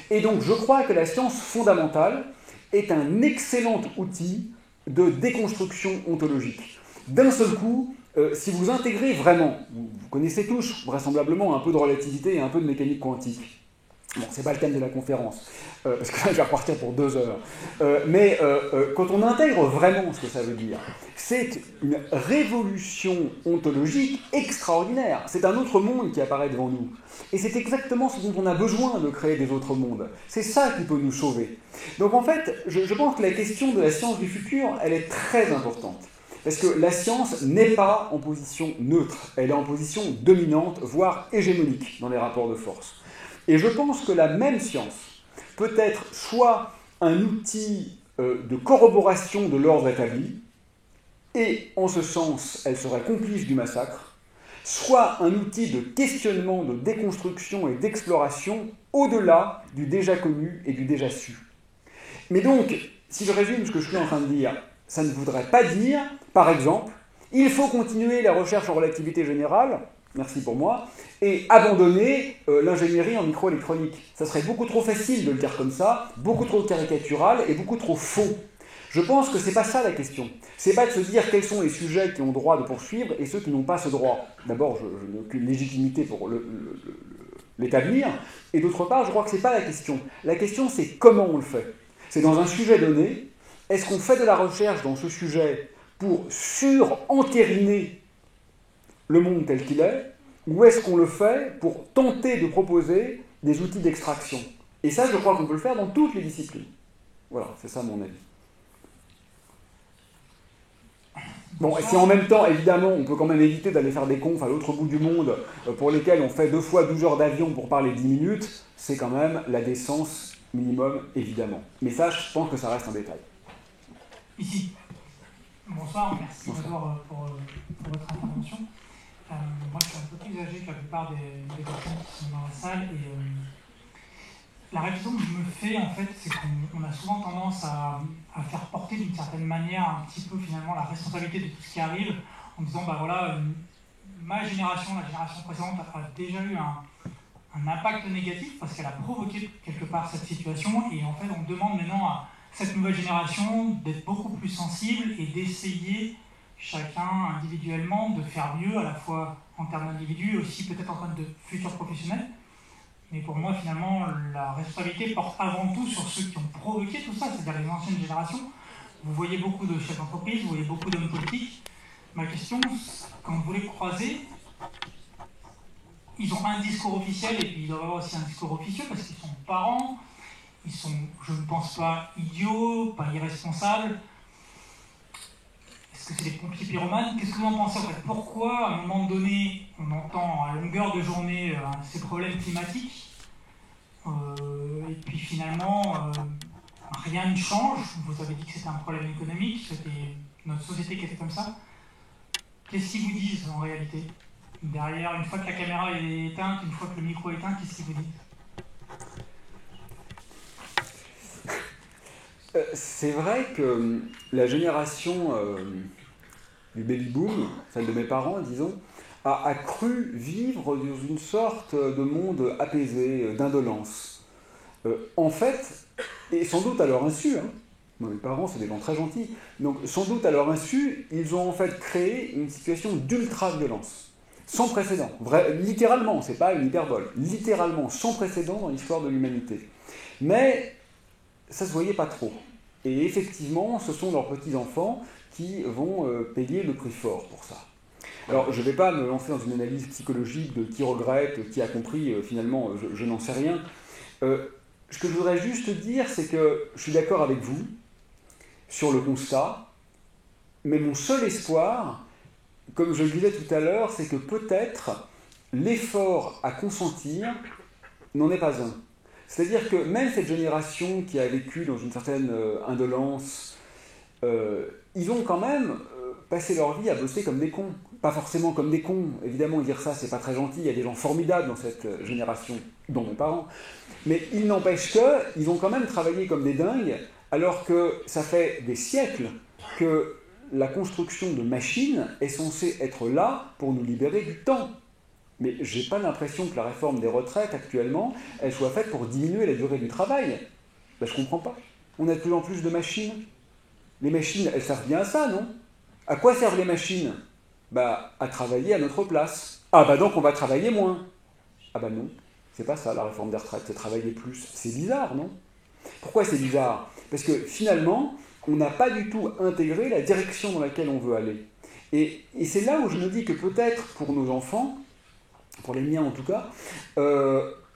S2: Et donc, je crois que la science fondamentale est un excellent outil de déconstruction ontologique. D'un seul coup, si vous intégrez vraiment, vous connaissez tous vraisemblablement un peu de relativité et un peu de mécanique quantique. Bon, c'est pas le thème de la conférence, parce que là, je vais repartir pour 2 heures. Mais quand on intègre vraiment ce que ça veut dire, c'est une révolution ontologique extraordinaire. C'est un autre monde qui apparaît devant nous. Et c'est exactement ce dont on a besoin de créer des autres mondes. C'est ça qui peut nous sauver. Donc en fait, je pense que la question de la science du futur, elle est très importante. Parce que la science n'est pas en position neutre. Elle est en position dominante, voire hégémonique dans les rapports de force. Et je pense que la même science peut être soit un outil de corroboration de l'ordre établi, et en ce sens, elle serait complice du massacre, soit un outil de questionnement, de déconstruction et d'exploration au-delà du déjà connu et du déjà su. Mais donc, si je résume ce que je suis en train de dire, ça ne voudrait pas dire, par exemple, il faut continuer la recherche en relativité générale, merci pour moi, et abandonner l'ingénierie en microélectronique. Ça serait beaucoup trop facile de le dire comme ça, beaucoup trop caricatural et beaucoup trop faux. Je pense que c'est pas ça la question. C'est pas de se dire quels sont les sujets qui ont droit de poursuivre et ceux qui n'ont pas ce droit. D'abord, je n'ai aucune légitimité pour l'établir, et d'autre part, je crois que c'est pas la question. La question, c'est comment on le fait. C'est dans un sujet donné, est-ce qu'on fait de la recherche dans ce sujet pour surentériner le monde tel qu'il est, ou est-ce qu'on le fait pour tenter de proposer des outils d'extraction? Et ça, je crois qu'on peut le faire dans toutes les disciplines. Voilà, c'est ça mon avis. Bon, et si en même temps, évidemment, on peut quand même éviter d'aller faire des confs à l'autre bout du monde pour lesquels on fait 2 fois 12 heures d'avion pour parler 10 minutes, c'est quand même la décence minimum, évidemment. Mais ça, je pense que ça reste un détail.
S7: Ici. Bonsoir, merci d'abord pour votre intervention. Moi, je suis un peu plus âgé que la plupart des personnes qui sont dans la salle, et la réflexion que je me fais, en fait, c'est qu'on a souvent tendance à faire porter d'une certaine manière un petit peu finalement la responsabilité de tout ce qui arrive, en disant, bah voilà, ma génération, la génération précédente a déjà eu un impact négatif parce qu'elle a provoqué quelque part cette situation, et en fait, on demande maintenant à cette nouvelle génération d'être beaucoup plus sensible et d'essayer chacun individuellement de faire mieux, à la fois en termes d'individus et aussi peut-être en termes de futurs professionnels. Mais pour moi, finalement, la responsabilité porte avant tout sur ceux qui ont provoqué tout ça, c'est-à-dire les anciennes générations. Vous voyez beaucoup de chefs d'entreprise, vous voyez beaucoup d'hommes politiques. Ma question, quand vous les croisez, ils ont un discours officiel et puis ils doivent avoir aussi un discours officieux parce qu'ils sont parents, ils sont, je ne pense pas, idiots, pas irresponsables. Est-ce que c'est des pompiers pyromanes. Qu'est-ce que vous en pensez en fait? Pourquoi, à un moment donné, on entend à longueur de journée ces problèmes climatiques et puis finalement, rien ne change. Vous avez dit que c'était un problème économique, c'était notre société qui était comme ça. Qu'est-ce qu'ils vous disent en réalité? Derrière, une fois que la caméra est éteinte, une fois que le micro est éteint, qu'est-ce qu'ils vous disent?
S2: C'est vrai que la génération du baby-boom, celle de mes parents, disons, a cru vivre dans une sorte de monde apaisé, d'indolence. En fait, et sans doute à leur insu, hein, mes parents, c'est des gens très gentils, donc sans doute à leur insu, ils ont en fait créé une situation d'ultra-violence, sans précédent, littéralement, c'est pas une hyperbole, littéralement, sans précédent dans l'histoire de l'humanité. Mais ça se voyait pas trop. Et effectivement, ce sont leurs petits-enfants qui vont payer le prix fort pour ça. Alors, je ne vais pas me lancer dans une analyse psychologique de qui regrette, qui a compris, finalement, je n'en sais rien. Ce que je voudrais juste dire, c'est que je suis d'accord avec vous sur le constat, mais mon seul espoir, comme je le disais tout à l'heure, c'est que peut-être l'effort à consentir n'en est pas un. C'est-à-dire que même cette génération qui a vécu dans une certaine indolence, ils ont quand même passé leur vie à bosser comme des cons. Pas forcément comme des cons, évidemment, dire ça, c'est pas très gentil, il y a des gens formidables dans cette génération, dont mes parents. Mais il n'empêche qu'ils ont quand même travaillé comme des dingues, alors que ça fait des siècles que la construction de machines est censée être là pour nous libérer du temps. Mais j'ai pas l'impression que la réforme des retraites actuellement, elle soit faite pour diminuer la durée du travail. Ben, je comprends pas. On a de plus en plus de machines. Les machines, elles servent bien à ça, non? À quoi servent les machines? Bah, à travailler à notre place. Ah bah donc on va travailler moins. Ah bah non, c'est pas ça la réforme des retraites, c'est travailler plus. C'est bizarre, non? Pourquoi c'est bizarre? Parce que finalement, on n'a pas du tout intégré la direction dans laquelle on veut aller. Et c'est là où je me dis que peut-être pour nos enfants, pour les miens en tout cas,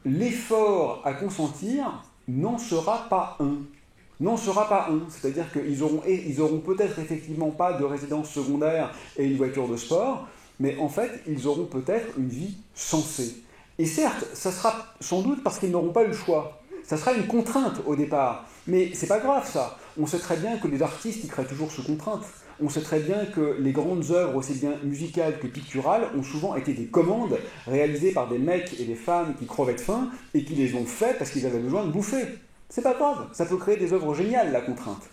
S2: l'effort à consentir n'en sera pas un. N'en sera pas un. C'est-à-dire qu'ils auront peut-être effectivement pas de résidence secondaire et une voiture de sport, mais en fait, ils auront peut-être une vie sensée. Et certes, ça sera sans doute parce qu'ils n'auront pas eu le choix. Ça sera une contrainte au départ. Mais c'est pas grave ça. On sait très bien que les artistes, ils créent toujours sous contrainte. On sait très bien que les grandes œuvres, aussi bien musicales que picturales, ont souvent été des commandes réalisées par des mecs et des femmes qui crevaient de faim et qui les ont faites parce qu'ils avaient besoin de bouffer. C'est pas grave, ça peut créer des œuvres géniales, la contrainte.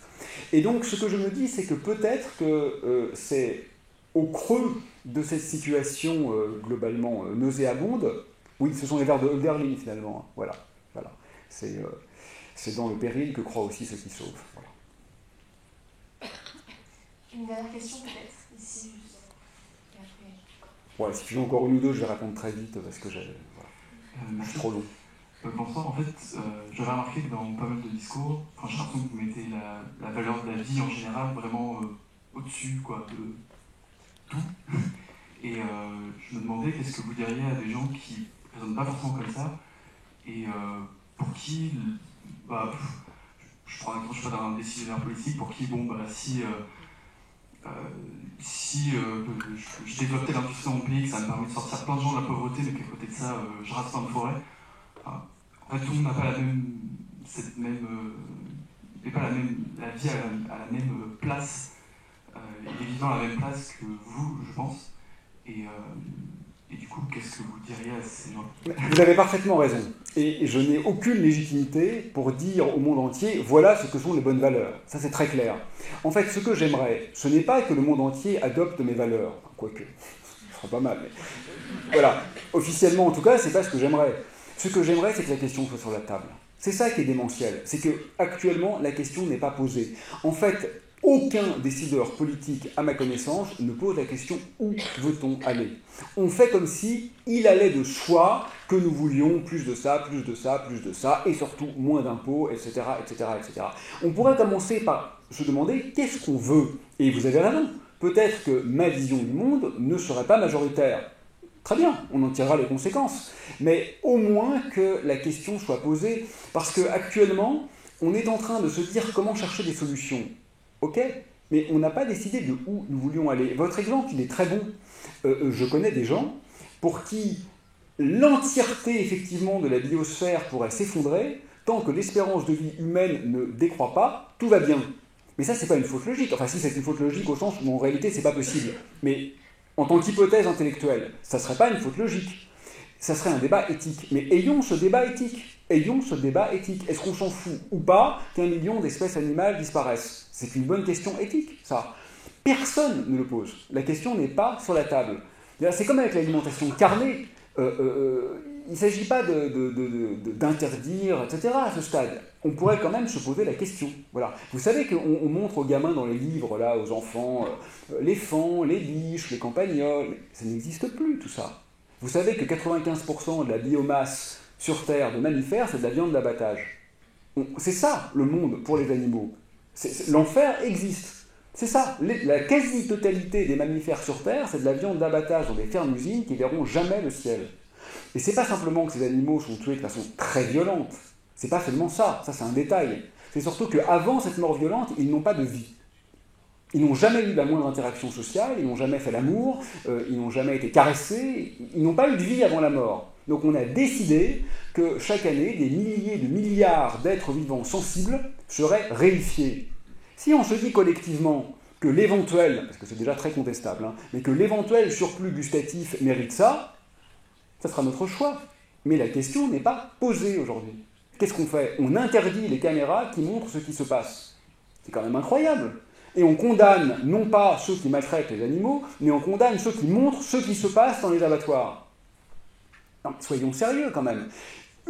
S2: Et donc, ce que je me dis, c'est que peut-être que c'est au creux de cette situation globalement nauséabonde, oui, ce sont les vers de Hölderlin, finalement, hein. Voilà. C'est dans le péril que croient aussi ceux qui sauvent. Voilà.
S1: Une dernière question peut-être, ici.
S2: Ouais, si j'ai encore une ou deux, je vais répondre très vite parce que je suis trop long.
S3: Bonsoir, en fait, j'avais remarqué que dans pas mal de discours, j'ai l'impression que vous mettez la valeur de la vie en général vraiment au-dessus quoi, de tout. Et je me demandais qu'est-ce que vous diriez à des gens qui ne raisonnent pas forcément comme ça et pour qui, je prends l'exemple, je sais pas, d'un décisionnaire politique, pour qui, si je développais l'industrie dans mon pays, que ça me permet de sortir plein de gens de la pauvreté, mais qu'à côté de ça, je rase plein de forêts. En fait, tout le monde n'a pas la vie à la même place, et vivant à la même place que vous, je pense. Et du coup, qu'est-ce que vous diriez à ces gens?
S2: Vous avez parfaitement raison. Et je n'ai aucune légitimité pour dire au monde entier, voilà ce que sont les bonnes valeurs. Ça, c'est très clair. En fait, ce que j'aimerais, ce n'est pas que le monde entier adopte mes valeurs. Quoique, ce serait pas mal. Mais voilà. Officiellement, en tout cas, c'est pas ce que j'aimerais. Ce que j'aimerais, c'est que la question soit sur la table. C'est ça qui est démentiel. C'est que actuellement, la question n'est pas posée. En fait, aucun décideur politique, à ma connaissance, ne pose la question « Où veut-on aller ?» On fait comme si il allait de soi que nous voulions plus de ça, plus de ça, plus de ça, et surtout moins d'impôts, etc., etc., etc. On pourrait commencer par se demander « Qu'est-ce qu'on veut ?» Et vous avez raison. Peut-être que ma vision du monde ne serait pas majoritaire. Très bien, on en tirera les conséquences. Mais au moins que la question soit posée, parce qu'actuellement, on est en train de se dire comment chercher des solutions. Ok, mais on n'a pas décidé de où nous voulions aller. Votre exemple, il est très bon. Je connais des gens pour qui l'entièreté, effectivement, de la biosphère pourrait s'effondrer, tant que l'espérance de vie humaine ne décroît pas, tout va bien. Mais ça, c'est pas une faute logique. Enfin, si, c'est une faute logique au sens où, en réalité, c'est pas possible. Mais en tant qu'hypothèse intellectuelle, ça serait pas une faute logique. Ça serait un débat éthique. Mais ayons ce débat éthique. Ayons ce débat éthique. Est-ce qu'on s'en fout ou pas qu'un million d'espèces animales disparaissent? C'est une bonne question éthique, ça. Personne ne le pose. La question n'est pas sur la table. C'est comme avec l'alimentation carnée. Il ne s'agit pas d'interdire, etc. à ce stade. On pourrait quand même se poser la question. Voilà. Vous savez qu'on montre aux gamins dans les livres, là, aux enfants, les faons, les biches, les campagnols. Ça n'existe plus, tout ça. Vous savez que 95% de la biomasse sur Terre de mammifères, c'est de la viande d'abattage. C'est ça, le monde pour les animaux. L'enfer existe. C'est ça. La quasi-totalité des mammifères sur Terre, c'est de la viande d'abattage dans des fermes-usines qui ne verront jamais le ciel. Et c'est pas simplement que ces animaux sont tués de façon très violente. C'est pas seulement ça. Ça, c'est un détail. C'est surtout qu'avant cette mort violente, ils n'ont pas de vie. Ils n'ont jamais eu la moindre interaction sociale, ils n'ont jamais fait l'amour, ils n'ont jamais été caressés, ils n'ont pas eu de vie avant la mort. Donc on a décidé que chaque année, des milliers de milliards d'êtres vivants sensibles seraient réifiés. Si on se dit collectivement que l'éventuel, parce que c'est déjà très contestable, mais que l'éventuel surplus gustatif mérite ça, ça sera notre choix. Mais la question n'est pas posée aujourd'hui. Qu'est-ce qu'on fait? On interdit les caméras qui montrent ce qui se passe. C'est quand même incroyable. Et on condamne non pas ceux qui maltraitent les animaux, mais on condamne ceux qui montrent ce qui se passe dans les abattoirs. Non, soyons sérieux quand même.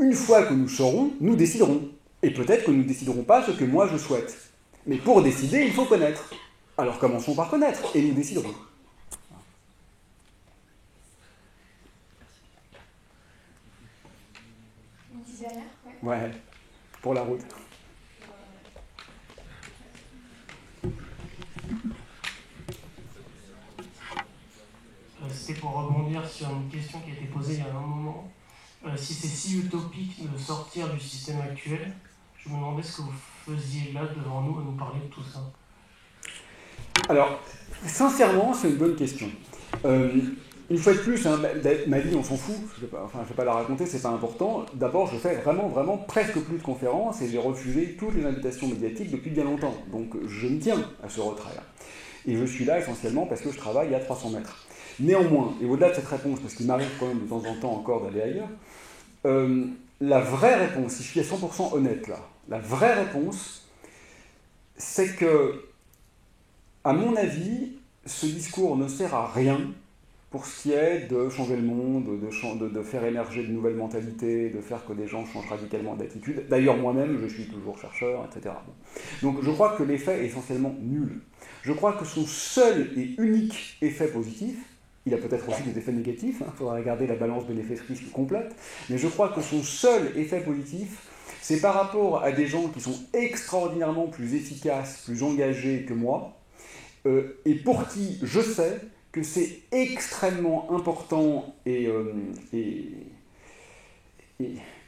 S2: Une fois que nous saurons, nous déciderons. Et peut-être que nous ne déciderons pas ce que moi je souhaite. Mais pour décider, il faut connaître. Alors commençons par connaître, et nous déciderons.
S1: Une petite dernière,
S2: ouais, pour la route.
S8: C'était pour rebondir sur une question qui a été posée il y a un moment. Si c'est si utopique de sortir du système actuel, je me demandais ce que vous faisiez là devant nous à nous parler de tout ça.
S2: Alors, sincèrement, c'est une bonne question. Une fois de plus, ma vie, on s'en fout. Je ne vais pas la raconter, c'est pas important. D'abord, je fais vraiment presque plus de conférences et j'ai refusé toutes les invitations médiatiques depuis bien longtemps. Donc, je me tiens à ce retrait. Et je suis là essentiellement parce que je travaille à 300 mètres. Néanmoins, et au-delà de cette réponse, parce qu'il m'arrive quand même de temps en temps encore d'aller ailleurs, la vraie réponse, si je suis à 100% honnête là, la vraie réponse, c'est que, à mon avis, ce discours ne sert à rien pour ce qui est de changer le monde, de faire émerger de nouvelles mentalités, de faire que des gens changent radicalement d'attitude. D'ailleurs, moi-même, je suis toujours chercheur, etc. Donc je crois que l'effet est essentiellement nul. Je crois que son seul et unique effet positif, il a peut-être aussi des effets négatifs, il faudra regarder la balance bénéfice-risque complète, mais je crois que son seul effet positif, c'est par rapport à des gens qui sont extraordinairement plus efficaces, plus engagés que moi, et pour qui je sais que c'est extrêmement important et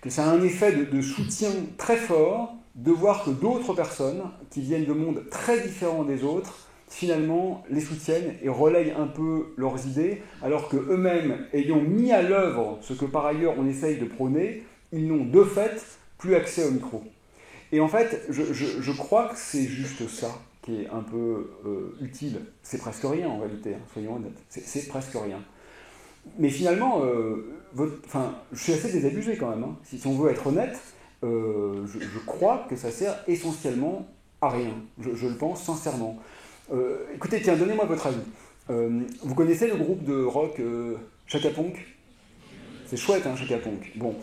S2: que ça a un effet de soutien très fort de voir que d'autres personnes qui viennent de mondes très différents des autres, finalement, les soutiennent et relayent un peu leurs idées, alors qu'eux-mêmes, ayant mis à l'œuvre ce que par ailleurs on essaye de prôner, ils n'ont de fait plus accès au micro. Et en fait, je crois que c'est juste ça qui est un peu utile. C'est presque rien en réalité, soyons honnêtes. C'est presque rien. Mais finalement, je suis assez désabusé quand même. Si on veut être honnête, je crois que ça sert essentiellement à rien. Je le pense sincèrement. Écoutez, tiens, donnez-moi votre avis. Vous connaissez le groupe de rock Chaka Ponk? C'est chouette, Chaka Ponk. Bon.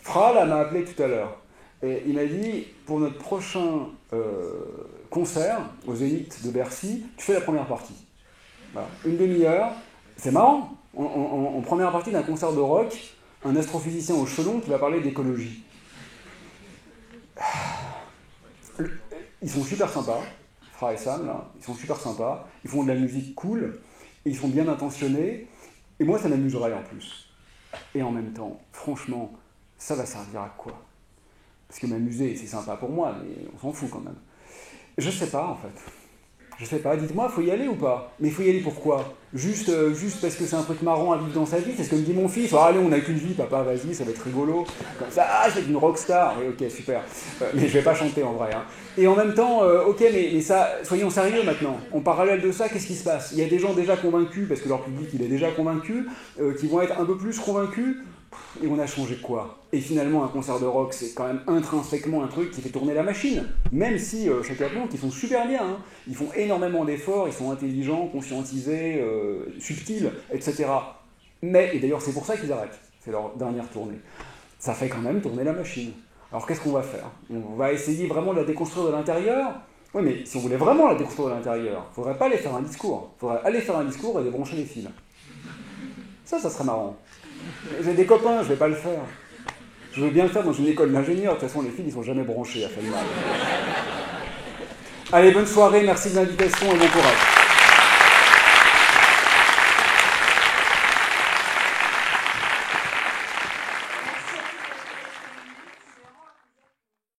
S2: Fra, là, m'a appelé tout à l'heure. Et il m'a dit, pour notre prochain concert au Zénith de Bercy, tu fais la première partie. Voilà. Une demi-heure. C'est marrant. En première partie d'un concert de rock, un astrophysicien au chelon qui va parler d'écologie. Ils sont super sympas. Fra et Sam, là, ils sont super sympas, ils font de la musique cool, et ils sont bien intentionnés, et moi ça m'amuserait en plus. Et en même temps, franchement, ça va servir à quoi? Parce que m'amuser, c'est sympa pour moi, mais on s'en fout quand même. Je sais pas, en fait. Je sais pas, dites-moi, faut y aller ou pas? Mais faut y aller pourquoi? Juste parce que c'est un truc marrant à vivre dans sa vie? C'est ce que me dit mon fils. Oh, allez, on n'a qu'une vie, papa, vas-y, ça va être rigolo. Comme ça, je vais être une rockstar. Oui, ok, super. Mais je vais pas chanter en vrai. Hein. Et en même temps, ok, mais ça, soyons sérieux maintenant. En parallèle de ça, qu'est-ce qui se passe? Il y a des gens déjà convaincus, parce que leur public, il est déjà convaincu, qui vont être un peu plus convaincus. Et on a changé quoi? Et finalement, un concert de rock, c'est quand même intrinsèquement un truc qui fait tourner la machine. Même si, chacun compte, ils font super bien. Hein. Ils font énormément d'efforts, ils sont intelligents, conscientisés, subtils, etc. Mais, et d'ailleurs, c'est pour ça qu'ils arrêtent. C'est leur dernière tournée. Ça fait quand même tourner la machine. Alors, qu'est-ce qu'on va faire? On va essayer vraiment de la déconstruire de l'intérieur? Oui, mais si on voulait vraiment la déconstruire de l'intérieur, il ne faudrait pas aller faire un discours. Il faudrait aller faire un discours et débrancher les fils. Ça serait marrant. J'ai des copains, je vais pas le faire. Je veux bien le faire dans une école d'ingénieurs. De toute façon, les fils, ils sont jamais branchés à faire mal. Allez, bonne soirée, merci de l'invitation et bon courage.